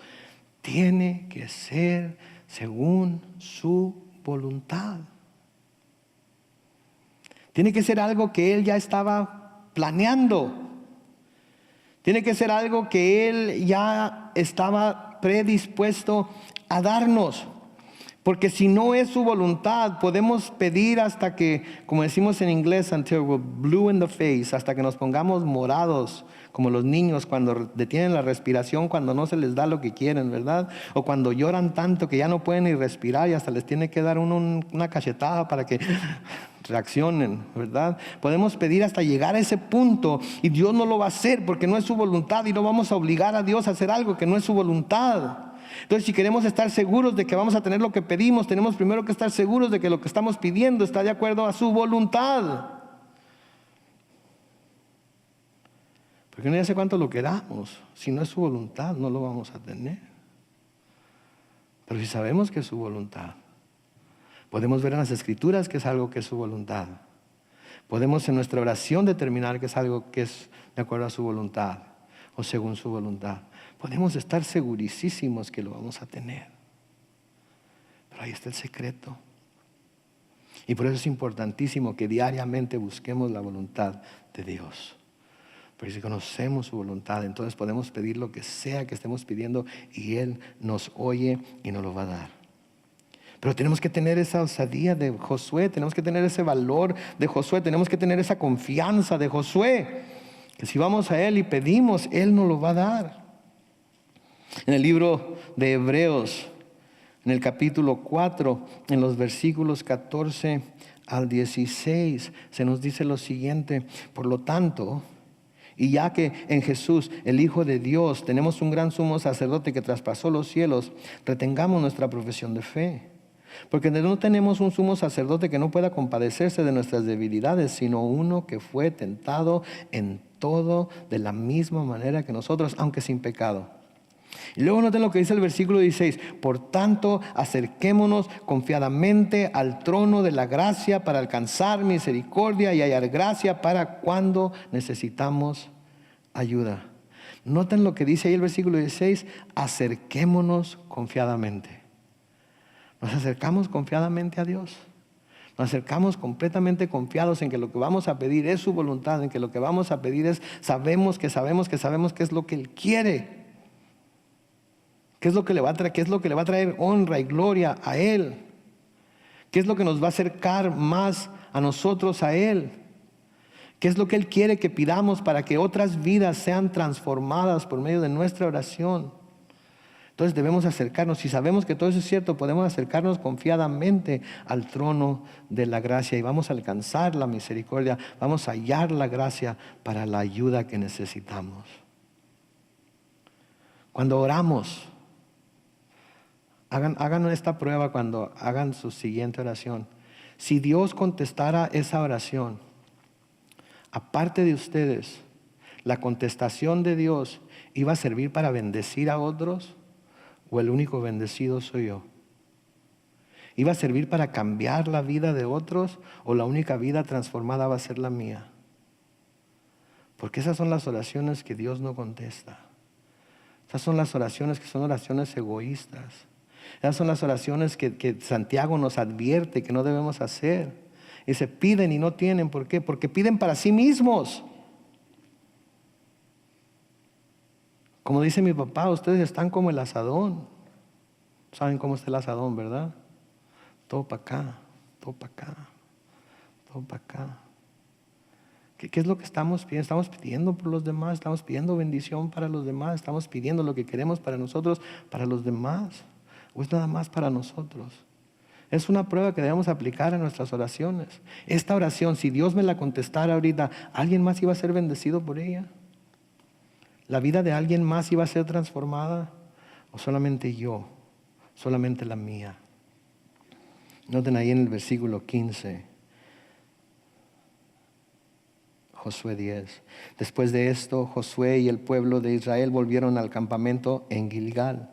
Tiene que ser según su voluntad. Tiene que ser algo que Él ya estaba planeando. Tiene que ser algo que Él ya estaba predispuesto a darnos. Porque si no es su voluntad, podemos pedir hasta que, como decimos en inglés, until we're blue in the face, hasta que nos pongamos morados, como los niños cuando detienen la respiración, cuando no se les da lo que quieren, ¿verdad? O cuando lloran tanto que ya no pueden ni respirar y hasta les tiene que dar una cachetada para que reaccionen, ¿verdad? Podemos pedir hasta llegar a ese punto y Dios no lo va a hacer porque no es su voluntad y no vamos a obligar a Dios a hacer algo que no es su voluntad. Entonces, si queremos estar seguros de que vamos a tener lo que pedimos, tenemos primero que estar seguros de que lo que estamos pidiendo está de acuerdo a su voluntad. Porque no ya sé cuánto lo queramos. Si no es su voluntad, no lo vamos a tener. Pero si sabemos que es su voluntad, podemos ver en las Escrituras que es algo que es su voluntad. Podemos en nuestra oración determinar que es algo que es de acuerdo a su voluntad o según su voluntad. Podemos estar segurísimos que lo vamos a tener. Pero ahí está el secreto. Y por eso es importantísimo que diariamente busquemos la voluntad de Dios. Porque si conocemos su voluntad, entonces podemos pedir lo que sea que estemos pidiendo y Él nos oye y nos lo va a dar. Pero tenemos que tener esa osadía de Josué, tenemos que tener ese valor de Josué, tenemos que tener esa confianza de Josué, que si vamos a Él y pedimos, Él nos lo va a dar. En el libro de Hebreos, En el capítulo 4, en los versículos 14 al 16, se nos dice lo siguiente: por lo tanto, y ya que en Jesús, el Hijo de Dios, tenemos un gran sumo sacerdote que traspasó los cielos, retengamos nuestra profesión de fe. Porque no tenemos un sumo sacerdote que no pueda compadecerse de nuestras debilidades, sino uno que fue tentado en todo de la misma manera que nosotros, aunque sin pecado. Y luego noten lo que dice el versículo 16: por tanto, acerquémonos confiadamente al trono de la gracia para alcanzar misericordia y hallar gracia para cuando necesitamos ayuda. Noten lo que dice ahí el versículo 16: acerquémonos confiadamente. Nos acercamos confiadamente a Dios. Nos acercamos completamente confiados en que lo que vamos a pedir es su voluntad, en que lo que vamos a pedir es, sabemos que es lo que Él quiere. ¿Qué es lo que le va a traer? ¿Qué es lo que le va a traer honra y gloria a Él? ¿Qué es lo que nos va a acercar más a nosotros a Él? ¿Qué es lo que Él quiere que pidamos para que otras vidas sean transformadas por medio de nuestra oración? Entonces debemos acercarnos. Si sabemos que todo eso es cierto, podemos acercarnos confiadamente al trono de la gracia y vamos a alcanzar la misericordia, vamos a hallar la gracia para la ayuda que necesitamos. Cuando oramos, hagan esta prueba cuando hagan su siguiente oración. Si Dios contestara esa oración, aparte de ustedes, la contestación de Dios iba a servir para bendecir a otros, o el único bendecido soy yo. ¿Iba a servir para cambiar la vida de otros, o la única vida transformada va a ser la mía? Porque esas son las oraciones que Dios no contesta. Esas son las oraciones que son oraciones egoístas. Esas son las oraciones que Santiago nos advierte que no debemos hacer. Y se piden y no tienen. ¿Por qué? Porque piden para sí mismos. Como dice mi papá, ustedes están como el asadón. ¿Saben cómo está el asadón, verdad? Todo para acá, todo para acá, todo para acá. ¿Qué es lo que estamos pidiendo? Estamos pidiendo por los demás, estamos pidiendo bendición para los demás, estamos pidiendo lo que queremos para nosotros, para los demás. ¿O es nada más para nosotros? Es una prueba que debemos aplicar en nuestras oraciones. Esta oración, si Dios me la contestara ahorita, ¿alguien más iba a ser bendecido por ella? ¿La vida de alguien más iba a ser transformada? ¿O solamente yo? Solamente la mía. Noten ahí en el versículo 15. Josué 10. Después de esto, Josué y el pueblo de Israel volvieron al campamento en Gilgal.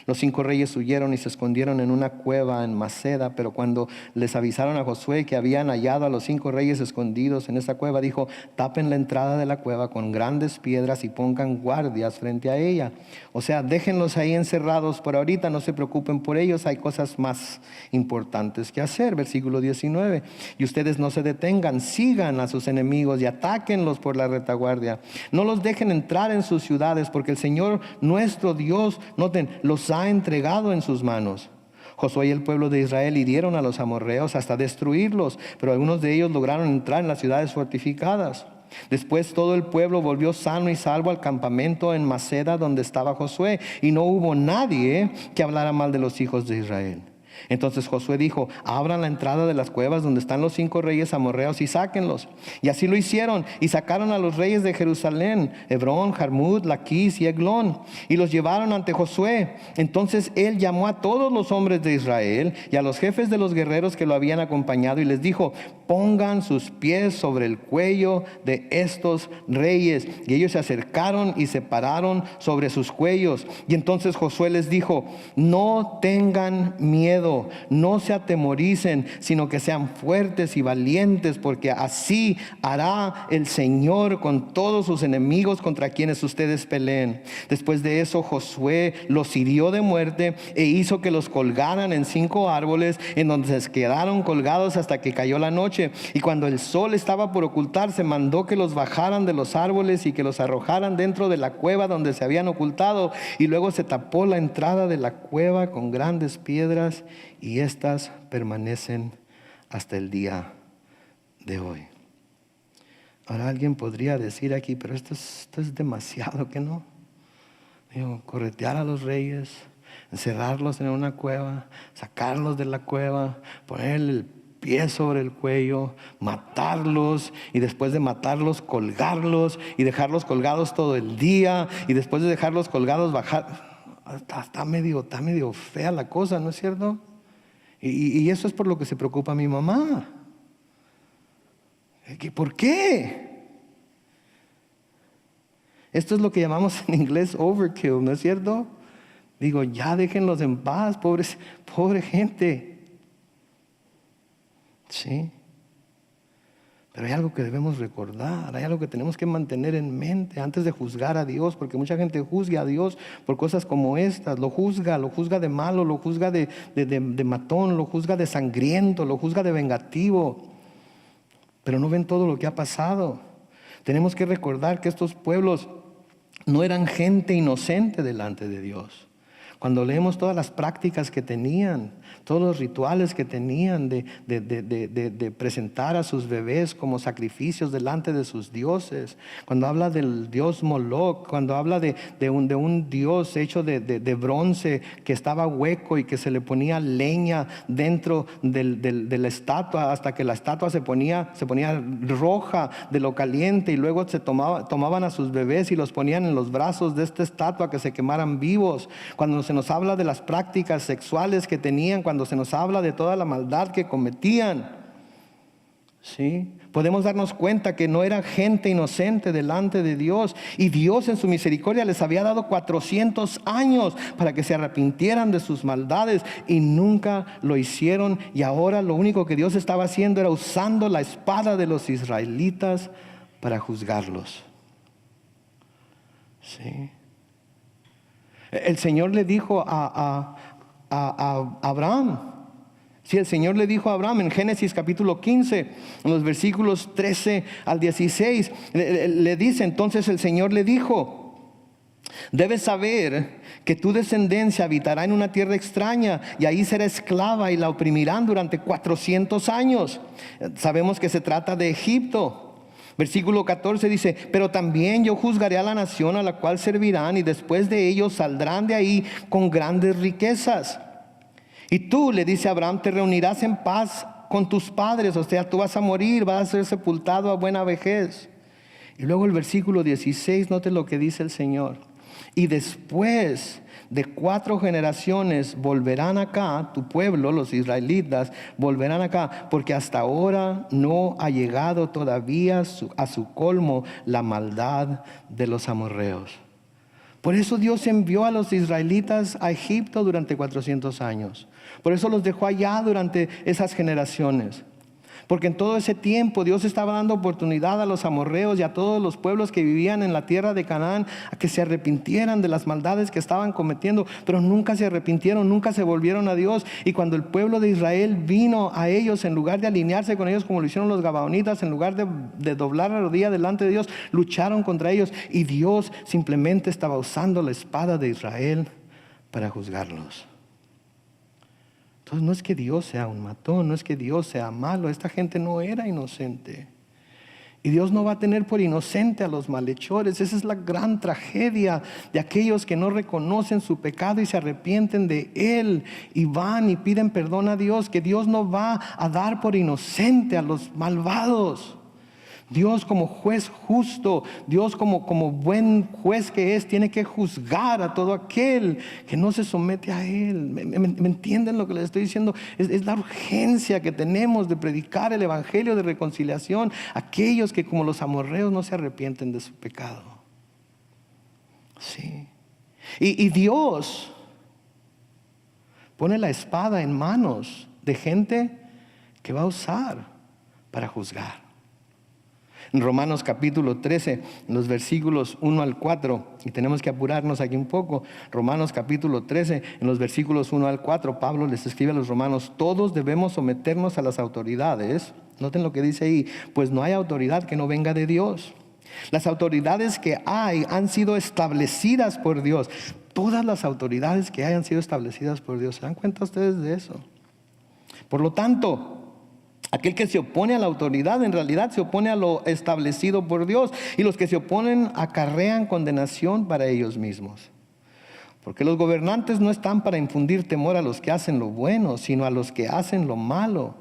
Los 5 reyes huyeron y se escondieron en una cueva en Maceda, pero cuando les avisaron a Josué que habían hallado a los 5 reyes escondidos en esa cueva, dijo: tapen la entrada de la cueva con grandes piedras y pongan guardias frente a ella. O sea, déjenlos ahí encerrados por ahorita, no se preocupen por ellos, hay cosas más importantes que hacer. Versículo 19. Y ustedes no se detengan, sigan a sus enemigos y atáquenlos por la retaguardia. No los dejen entrar en sus ciudades, porque el Señor nuestro Dios, noten, los ha entregado en sus manos. Josué y el pueblo de Israel hirieron a los amorreos hasta destruirlos, pero algunos de ellos lograron entrar en las ciudades fortificadas. Después todo el pueblo volvió sano y salvo al campamento en Maceda donde estaba Josué, y no hubo nadie que hablara mal de los hijos de Israel. Entonces Josué dijo: abran la entrada de las cuevas donde están los 5 reyes amorreos y sáquenlos. Y así lo hicieron, y sacaron a los reyes de Jerusalén, Hebrón, Jarmut, Laquis y Eglón, y los llevaron ante Josué. Entonces él llamó a todos los hombres de Israel y a los jefes de los guerreros que lo habían acompañado, y les dijo: pongan sus pies sobre el cuello de estos reyes. Y ellos se acercaron y se pararon sobre sus cuellos. Y entonces Josué les dijo: no tengan miedo, no se atemoricen, sino que sean fuertes y valientes, porque así hará el Señor con todos sus enemigos contra quienes ustedes peleen. Después de eso, Josué los hirió de muerte e hizo que los colgaran en 5 árboles, en donde se quedaron colgados hasta que cayó la noche. Y cuando el sol estaba por ocultarse, mandó que los bajaran de los árboles y que los arrojaran dentro de la cueva donde se habían ocultado. Y luego se tapó la entrada de la cueva con grandes piedras, y estas permanecen hasta el día de hoy. Ahora alguien podría decir aquí: pero esto es demasiado, ¿que no? Digo, corretear a los reyes, encerrarlos en una cueva, sacarlos de la cueva, ponerle el pie sobre el cuello, matarlos, y después de matarlos, colgarlos y dejarlos colgados todo el día, y después de dejarlos colgados, bajar. Está medio fea la cosa, ¿no es cierto? Y eso es por lo que se preocupa mi mamá. ¿Por qué? Esto es lo que llamamos en inglés overkill, ¿no es cierto? Digo, ya déjenlos en paz, pobre gente. Sí. Pero hay algo que debemos recordar, hay algo que tenemos que mantener en mente antes de juzgar a Dios, porque mucha gente juzga a Dios por cosas como estas. Lo juzga de malo, lo juzga de matón, lo juzga de sangriento, lo juzga de vengativo. Pero no ven todo lo que ha pasado. Tenemos que recordar que estos pueblos no eran gente inocente delante de Dios. Cuando leemos todas las prácticas que tenían, todos los rituales que tenían de presentar a sus bebés como sacrificios delante de sus dioses, cuando habla del dios Moloch, cuando habla de un dios hecho de bronce que estaba hueco y que se le ponía leña dentro de la estatua hasta que la estatua se ponía roja de lo caliente, y luego tomaban a sus bebés y los ponían en los brazos de esta estatua que se quemaran vivos. Cuando se nos habla de las prácticas sexuales que tenían, cuando se nos habla de toda la maldad que cometían, ¿sí? Podemos darnos cuenta que no era gente inocente delante de Dios, y Dios en su misericordia les había dado 400 años para que se arrepintieran de sus maldades, y nunca lo hicieron. Y ahora lo único que Dios estaba haciendo era usando la espada de los israelitas para juzgarlos. ¿Sí? El Señor le dijo a Abraham. Sí, el Señor le dijo a Abraham en Génesis capítulo 15, en los versículos 13 al 16, le dice, entonces el Señor le dijo: debes saber que tu descendencia habitará en una tierra extraña, y ahí será esclava, y la oprimirán durante 400 años. Sabemos que se trata de Egipto. Versículo 14 dice: pero también yo juzgaré a la nación a la cual servirán, y después de ellos saldrán de ahí con grandes riquezas. Y tú, le dice Abraham, te reunirás en paz con tus padres. O sea, tú vas a morir, vas a ser sepultado a buena vejez. Y luego el versículo 16, note lo que dice el Señor: y después de 4 generaciones volverán acá, tu pueblo, los israelitas, volverán acá, porque hasta ahora no ha llegado todavía a su colmo la maldad de los amorreos. Por eso Dios envió a los israelitas a Egipto durante 400 años. Por eso los dejó allá durante esas generaciones. Porque en todo ese tiempo Dios estaba dando oportunidad a los amorreos y a todos los pueblos que vivían en la tierra de Canaán a que se arrepintieran de las maldades que estaban cometiendo. Pero nunca se arrepintieron, nunca se volvieron a Dios. Y cuando el pueblo de Israel vino a ellos, en lugar de alinearse con ellos como lo hicieron los gabaonitas, en lugar de doblar la rodilla delante de Dios, lucharon contra ellos. Y Dios simplemente estaba usando la espada de Israel para juzgarlos. Entonces no es que Dios sea un matón, no es que Dios sea malo. Esta gente no era inocente. Y Dios no va a tener por inocente a los malhechores. Esa es la gran tragedia de aquellos que no reconocen su pecado y se arrepienten de él y van y piden perdón a Dios, que Dios no va a dar por inocente a los malvados. Dios como juez justo, Dios como buen juez que es, tiene que juzgar a todo aquel que no se somete a Él. ¿Me entienden lo que les estoy diciendo? Es la urgencia que tenemos de predicar el evangelio de reconciliación a aquellos que como los amorreos no se arrepienten de su pecado. Sí. Y Dios pone la espada en manos de gente que va a usar para juzgar. En Romanos capítulo 13, en los versículos 1 al 4, y tenemos que apurarnos aquí un poco. Romanos capítulo 13, en los versículos 1 al 4, Pablo les escribe a los romanos: todos debemos someternos a las autoridades. Noten lo que dice ahí: pues no hay autoridad que no venga de Dios. Las autoridades que hay han sido establecidas por Dios. Todas las autoridades que hay han sido establecidas por Dios. ¿Se dan cuenta ustedes de eso? Por lo tanto, aquel que se opone a la autoridad en realidad se opone a lo establecido por Dios, y los que se oponen acarrean condenación para ellos mismos. Porque los gobernantes no están para infundir temor a los que hacen lo bueno, sino a los que hacen lo malo.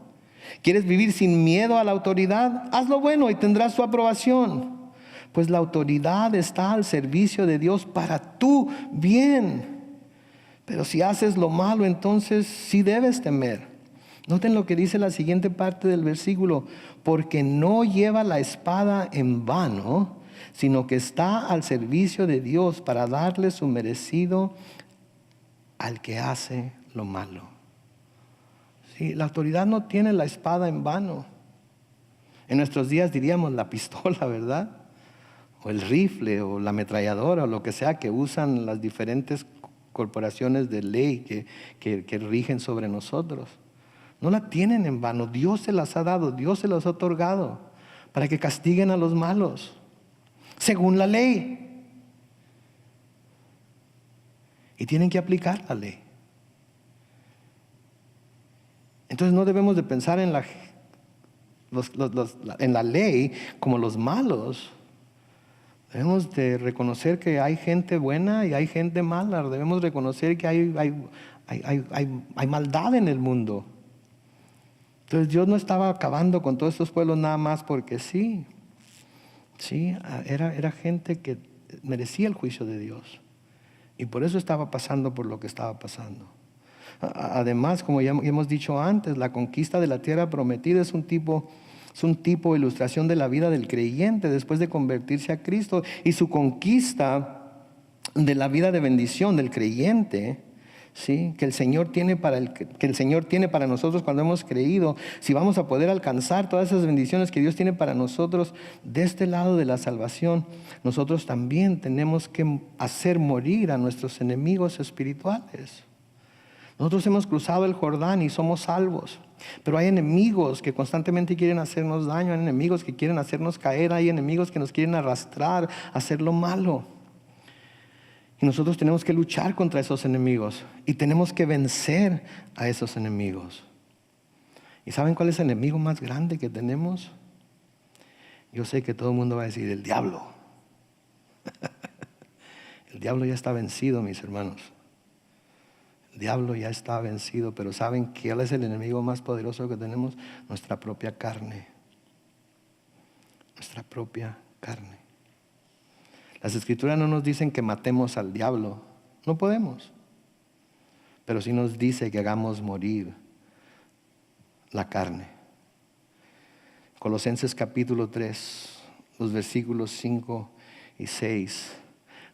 ¿Quieres vivir sin miedo a la autoridad? Haz lo bueno y tendrás su aprobación. Pues la autoridad está al servicio de Dios para tu bien. Pero si haces lo malo, entonces sí debes temer. Noten lo que dice la siguiente parte del versículo. Porque no lleva la espada en vano, sino que está al servicio de Dios para darle su merecido al que hace lo malo. Sí, la autoridad no tiene la espada en vano. En nuestros días diríamos la pistola, ¿verdad? O el rifle, o la ametralladora, o lo que sea que usan las diferentes corporaciones de ley que rigen sobre nosotros. No la tienen en vano. Dios se las ha dado, Dios se las ha otorgado para que castiguen a los malos, según la ley. Y tienen que aplicar la ley. Entonces no debemos de pensar en la ley como los malos. Debemos de reconocer que hay gente buena y hay gente mala. Debemos reconocer que hay maldad en el mundo. Entonces Dios no estaba acabando con todos estos pueblos nada más porque sí. Sí, era gente que merecía el juicio de Dios. Y por eso estaba pasando por lo que estaba pasando. Además, como ya hemos dicho antes, la conquista de la tierra prometida es un tipo ilustración de la vida del creyente después de convertirse a Cristo, y su conquista de la vida de bendición del creyente, ¿sí? que el Señor tiene para nosotros cuando hemos creído. Si vamos a poder alcanzar todas esas bendiciones que Dios tiene para nosotros de este lado de la salvación, nosotros también tenemos que hacer morir a nuestros enemigos espirituales. Nosotros hemos cruzado el Jordán y somos salvos, pero hay enemigos que constantemente quieren hacernos daño, hay enemigos que quieren hacernos caer, hay enemigos que nos quieren arrastrar a hacer lo malo. Y nosotros tenemos que luchar contra esos enemigos y tenemos que vencer a esos enemigos. ¿Y saben cuál es el enemigo más grande que tenemos? Yo sé que todo el mundo va a decir el diablo. El diablo ya está vencido, mis hermanos. El diablo ya está vencido, pero ¿saben cuál es el enemigo más poderoso que tenemos? Nuestra propia carne. Nuestra propia carne. Las Escrituras no nos dicen que matemos al diablo. No podemos. Pero sí nos dice que hagamos morir la carne. Colosenses capítulo 3, los versículos 5 y 6.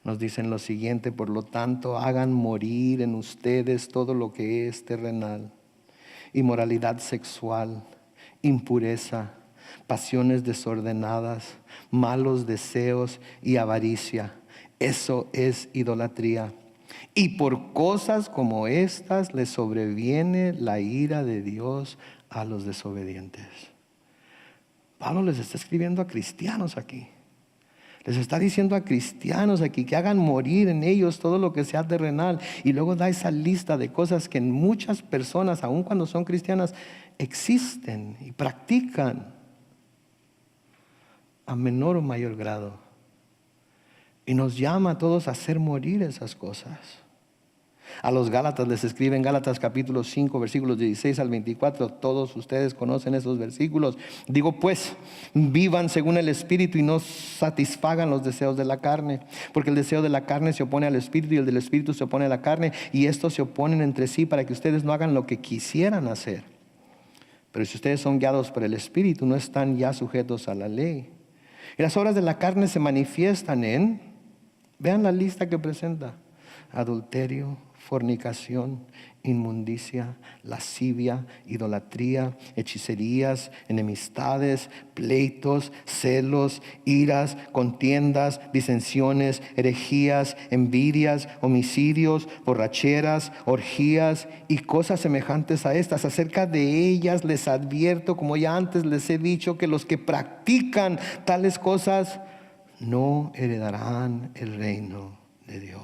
Nos dicen lo siguiente: por lo tanto, hagan morir en ustedes todo lo que es terrenal: inmoralidad sexual, impureza, pasiones desordenadas, malos deseos y avaricia. Eso es idolatría. Y por cosas como estas les sobreviene la ira de Dios a los desobedientes. Pablo les está escribiendo a cristianos aquí. Les está diciendo a cristianos aquí que hagan morir en ellos todo lo que sea terrenal. Y luego da esa lista de cosas que en muchas personas, aun cuando son cristianas, existen y practican a menor o mayor grado. Y nos llama a todos a hacer morir esas cosas. A los Gálatas les escribe en Gálatas capítulo 5, versículos 16 al 24. Todos ustedes conocen esos versículos. Digo pues, vivan según el Espíritu y no satisfagan los deseos de la carne. Porque el deseo de la carne se opone al Espíritu y el del Espíritu se opone a la carne. Y estos se oponen entre sí para que ustedes no hagan lo que quisieran hacer. Pero si ustedes son guiados por el Espíritu, no están ya sujetos a la ley. Y las obras de la carne se manifiestan en, vean la lista que presenta: adulterio, fornicación, inmundicia, lascivia, idolatría, hechicerías, enemistades, pleitos, celos, iras, contiendas, disensiones, herejías, envidias, homicidios, borracheras, orgías y cosas semejantes a estas. Acerca de ellas les advierto, como ya antes les he dicho, que los que practican tales cosas no heredarán el reino de Dios.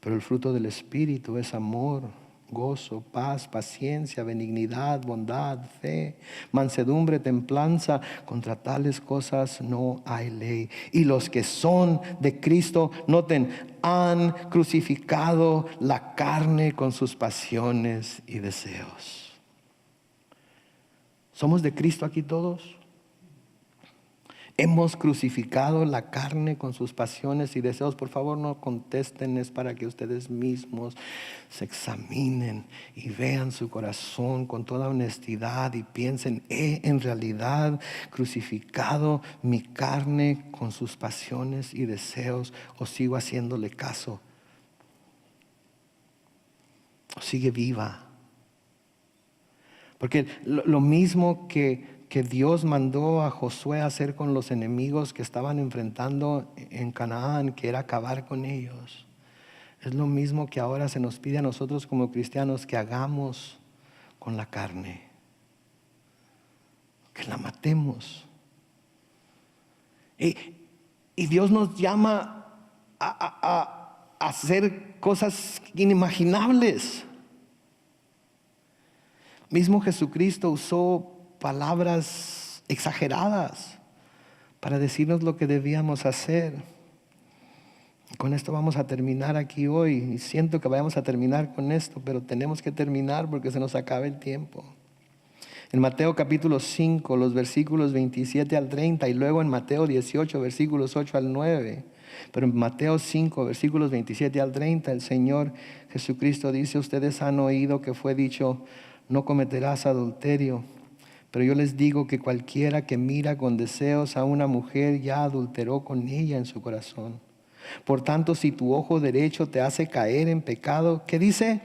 Pero el fruto del Espíritu es amor, gozo, paz, paciencia, benignidad, bondad, fe, mansedumbre, templanza. Contra tales cosas no hay ley. Y los que son de Cristo, noten, han crucificado la carne con sus pasiones y deseos. ¿Somos de Cristo aquí todos? Hemos crucificado la carne con sus pasiones y deseos. Por favor, no contesten, es para que ustedes mismos se examinen y vean su corazón con toda honestidad y piensen, ¿he en realidad crucificado mi carne con sus pasiones y deseos o sigo haciéndole caso? ¿O sigue viva? Porque lo mismo que Dios mandó a Josué a hacer con los enemigos que estaban enfrentando en Canaán, que era acabar con ellos, es lo mismo que ahora se nos pide a nosotros como cristianos que hagamos con la carne, que la matemos. Y Dios nos llama a hacer cosas inimaginables. Mismo Jesucristo usó palabras exageradas para decirnos lo que debíamos hacer. Con esto vamos a terminar aquí hoy. Y siento que vayamos a terminar con esto, pero tenemos que terminar porque se nos acaba el tiempo. En Mateo capítulo 5, los versículos 27 al 30, y luego en Mateo 18, versículos 8 al 9. Pero en Mateo 5, versículos 27 al 30, el Señor Jesucristo dice: ustedes han oído que fue dicho, no cometerás adulterio. Pero yo les digo que cualquiera que mira con deseos a una mujer ya adulteró con ella en su corazón. Por tanto, si tu ojo derecho te hace caer en pecado, ¿qué dice?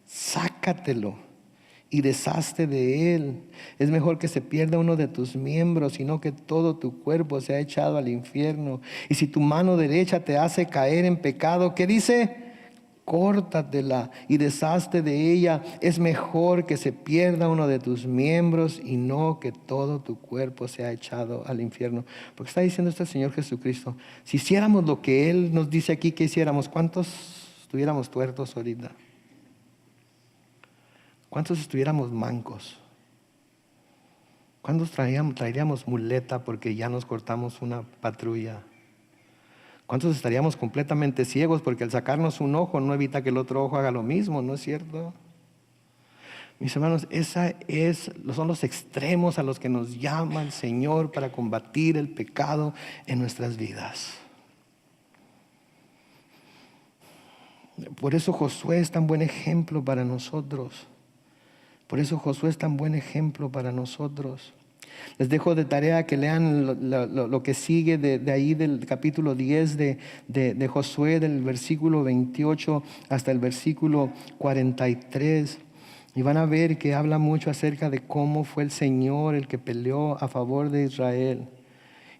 Sácatelo y deshazte de él. Es mejor que se pierda uno de tus miembros, sino que todo tu cuerpo sea echado al infierno. Y si tu mano derecha te hace caer en pecado, ¿qué dice? Córtatela y deshazte de ella. Es mejor que se pierda uno de tus miembros y no que todo tu cuerpo sea echado al infierno. Porque está diciendo este Señor Jesucristo, si hiciéramos lo que Él nos dice aquí que hiciéramos, ¿cuántos estuviéramos tuertos ahorita? ¿Cuántos estuviéramos mancos? ¿Cuántos traeríamos muleta porque ya nos cortamos una patrulla? ¿Cuántos estaríamos completamente ciegos porque al sacarnos un ojo no evita que el otro ojo haga lo mismo? ¿No es cierto? Mis hermanos, son los extremos a los que nos llama el Señor para combatir el pecado en nuestras vidas. Por eso Josué es tan buen ejemplo para nosotros. Por eso Josué es tan buen ejemplo para nosotros. Les dejo de tarea que lean lo que sigue de ahí del capítulo 10 de Josué, del versículo 28 hasta el versículo 43. Y van a ver que habla mucho acerca de cómo fue el Señor el que peleó a favor de Israel.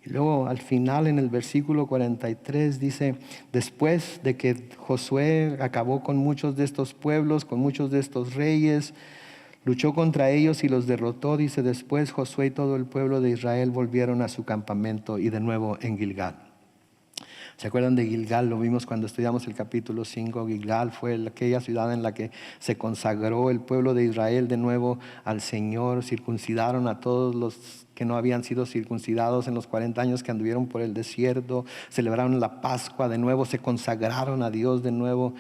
Y luego al final en el versículo 43 dice, después de que Josué acabó con muchos de estos pueblos, con muchos de estos reyes, luchó contra ellos y los derrotó, dice, después Josué y todo el pueblo de Israel volvieron a su campamento y de nuevo en Gilgal. ¿Se acuerdan de Gilgal? Lo vimos cuando estudiamos el capítulo 5. Gilgal fue aquella ciudad en la que se consagró el pueblo de Israel de nuevo al Señor. Circuncidaron a todos los que no habían sido circuncidados en los 40 años que anduvieron por el desierto. Celebraron la Pascua de nuevo, se consagraron a Dios de nuevo.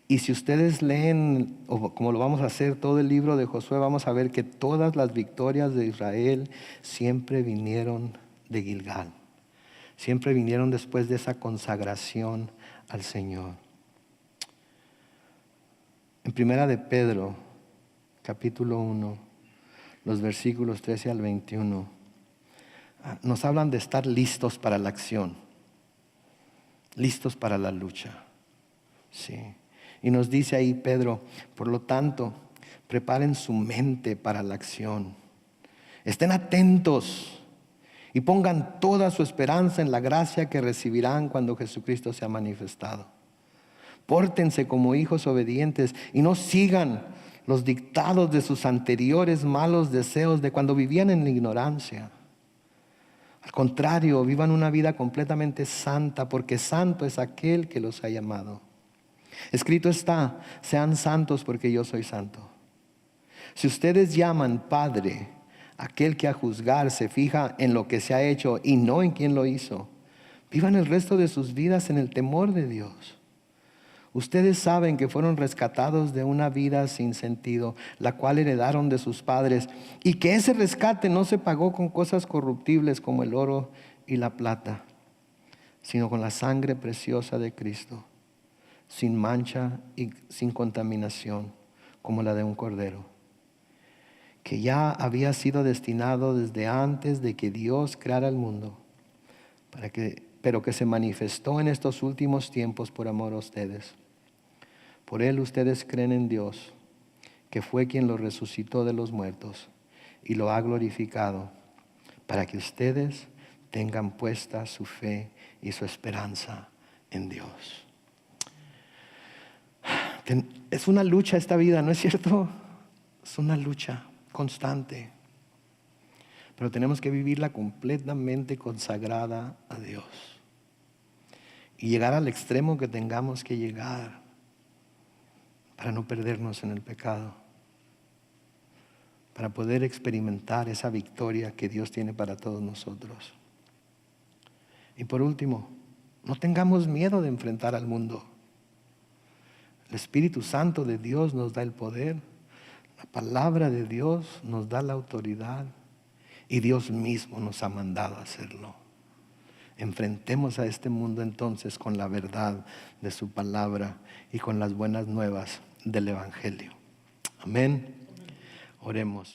Y si ustedes leen, o como lo vamos a hacer, todo el libro de Josué, vamos a ver que todas las victorias de Israel siempre vinieron de Gilgal. Siempre vinieron después de esa consagración al Señor. En Primera de Pedro, capítulo 1, los versículos 13 al 21, nos hablan de estar listos para la acción, listos para la lucha. Sí. Y nos dice ahí Pedro, por lo tanto, preparen su mente para la acción. Estén atentos y pongan toda su esperanza en la gracia que recibirán cuando Jesucristo sea manifestado. Pórtense como hijos obedientes y no sigan los dictados de sus anteriores malos deseos de cuando vivían en la ignorancia. Al contrario, vivan una vida completamente santa, porque santo es aquel que los ha llamado. Escrito está, sean santos porque yo soy santo. Si ustedes llaman Padre aquel que a juzgar se fija en lo que se ha hecho y no en quién lo hizo, vivan el resto de sus vidas en el temor de Dios. Ustedes saben que fueron rescatados de una vida sin sentido, la cual heredaron de sus padres, y que ese rescate no se pagó con cosas corruptibles como el oro y la plata, sino con la sangre preciosa de Cristo, sin mancha y sin contaminación, como la de un cordero, que ya había sido destinado desde antes de que Dios creara el mundo, pero que se manifestó en estos últimos tiempos por amor a ustedes. Por él ustedes creen en Dios, que fue quien lo resucitó de los muertos y lo ha glorificado, para que ustedes tengan puesta su fe y su esperanza en Dios. Es una lucha esta vida, ¿no es cierto? Es una lucha constante. Pero tenemos que vivirla completamente consagrada a Dios. Y llegar al extremo que tengamos que llegar para no perdernos en el pecado, para poder experimentar esa victoria que Dios tiene para todos nosotros. Y por último, no tengamos miedo de enfrentar al mundo. El Espíritu Santo de Dios nos da el poder, la palabra de Dios nos da la autoridad y Dios mismo nos ha mandado a hacerlo. Enfrentemos a este mundo entonces con la verdad de su palabra y con las buenas nuevas del Evangelio. Amén. Oremos.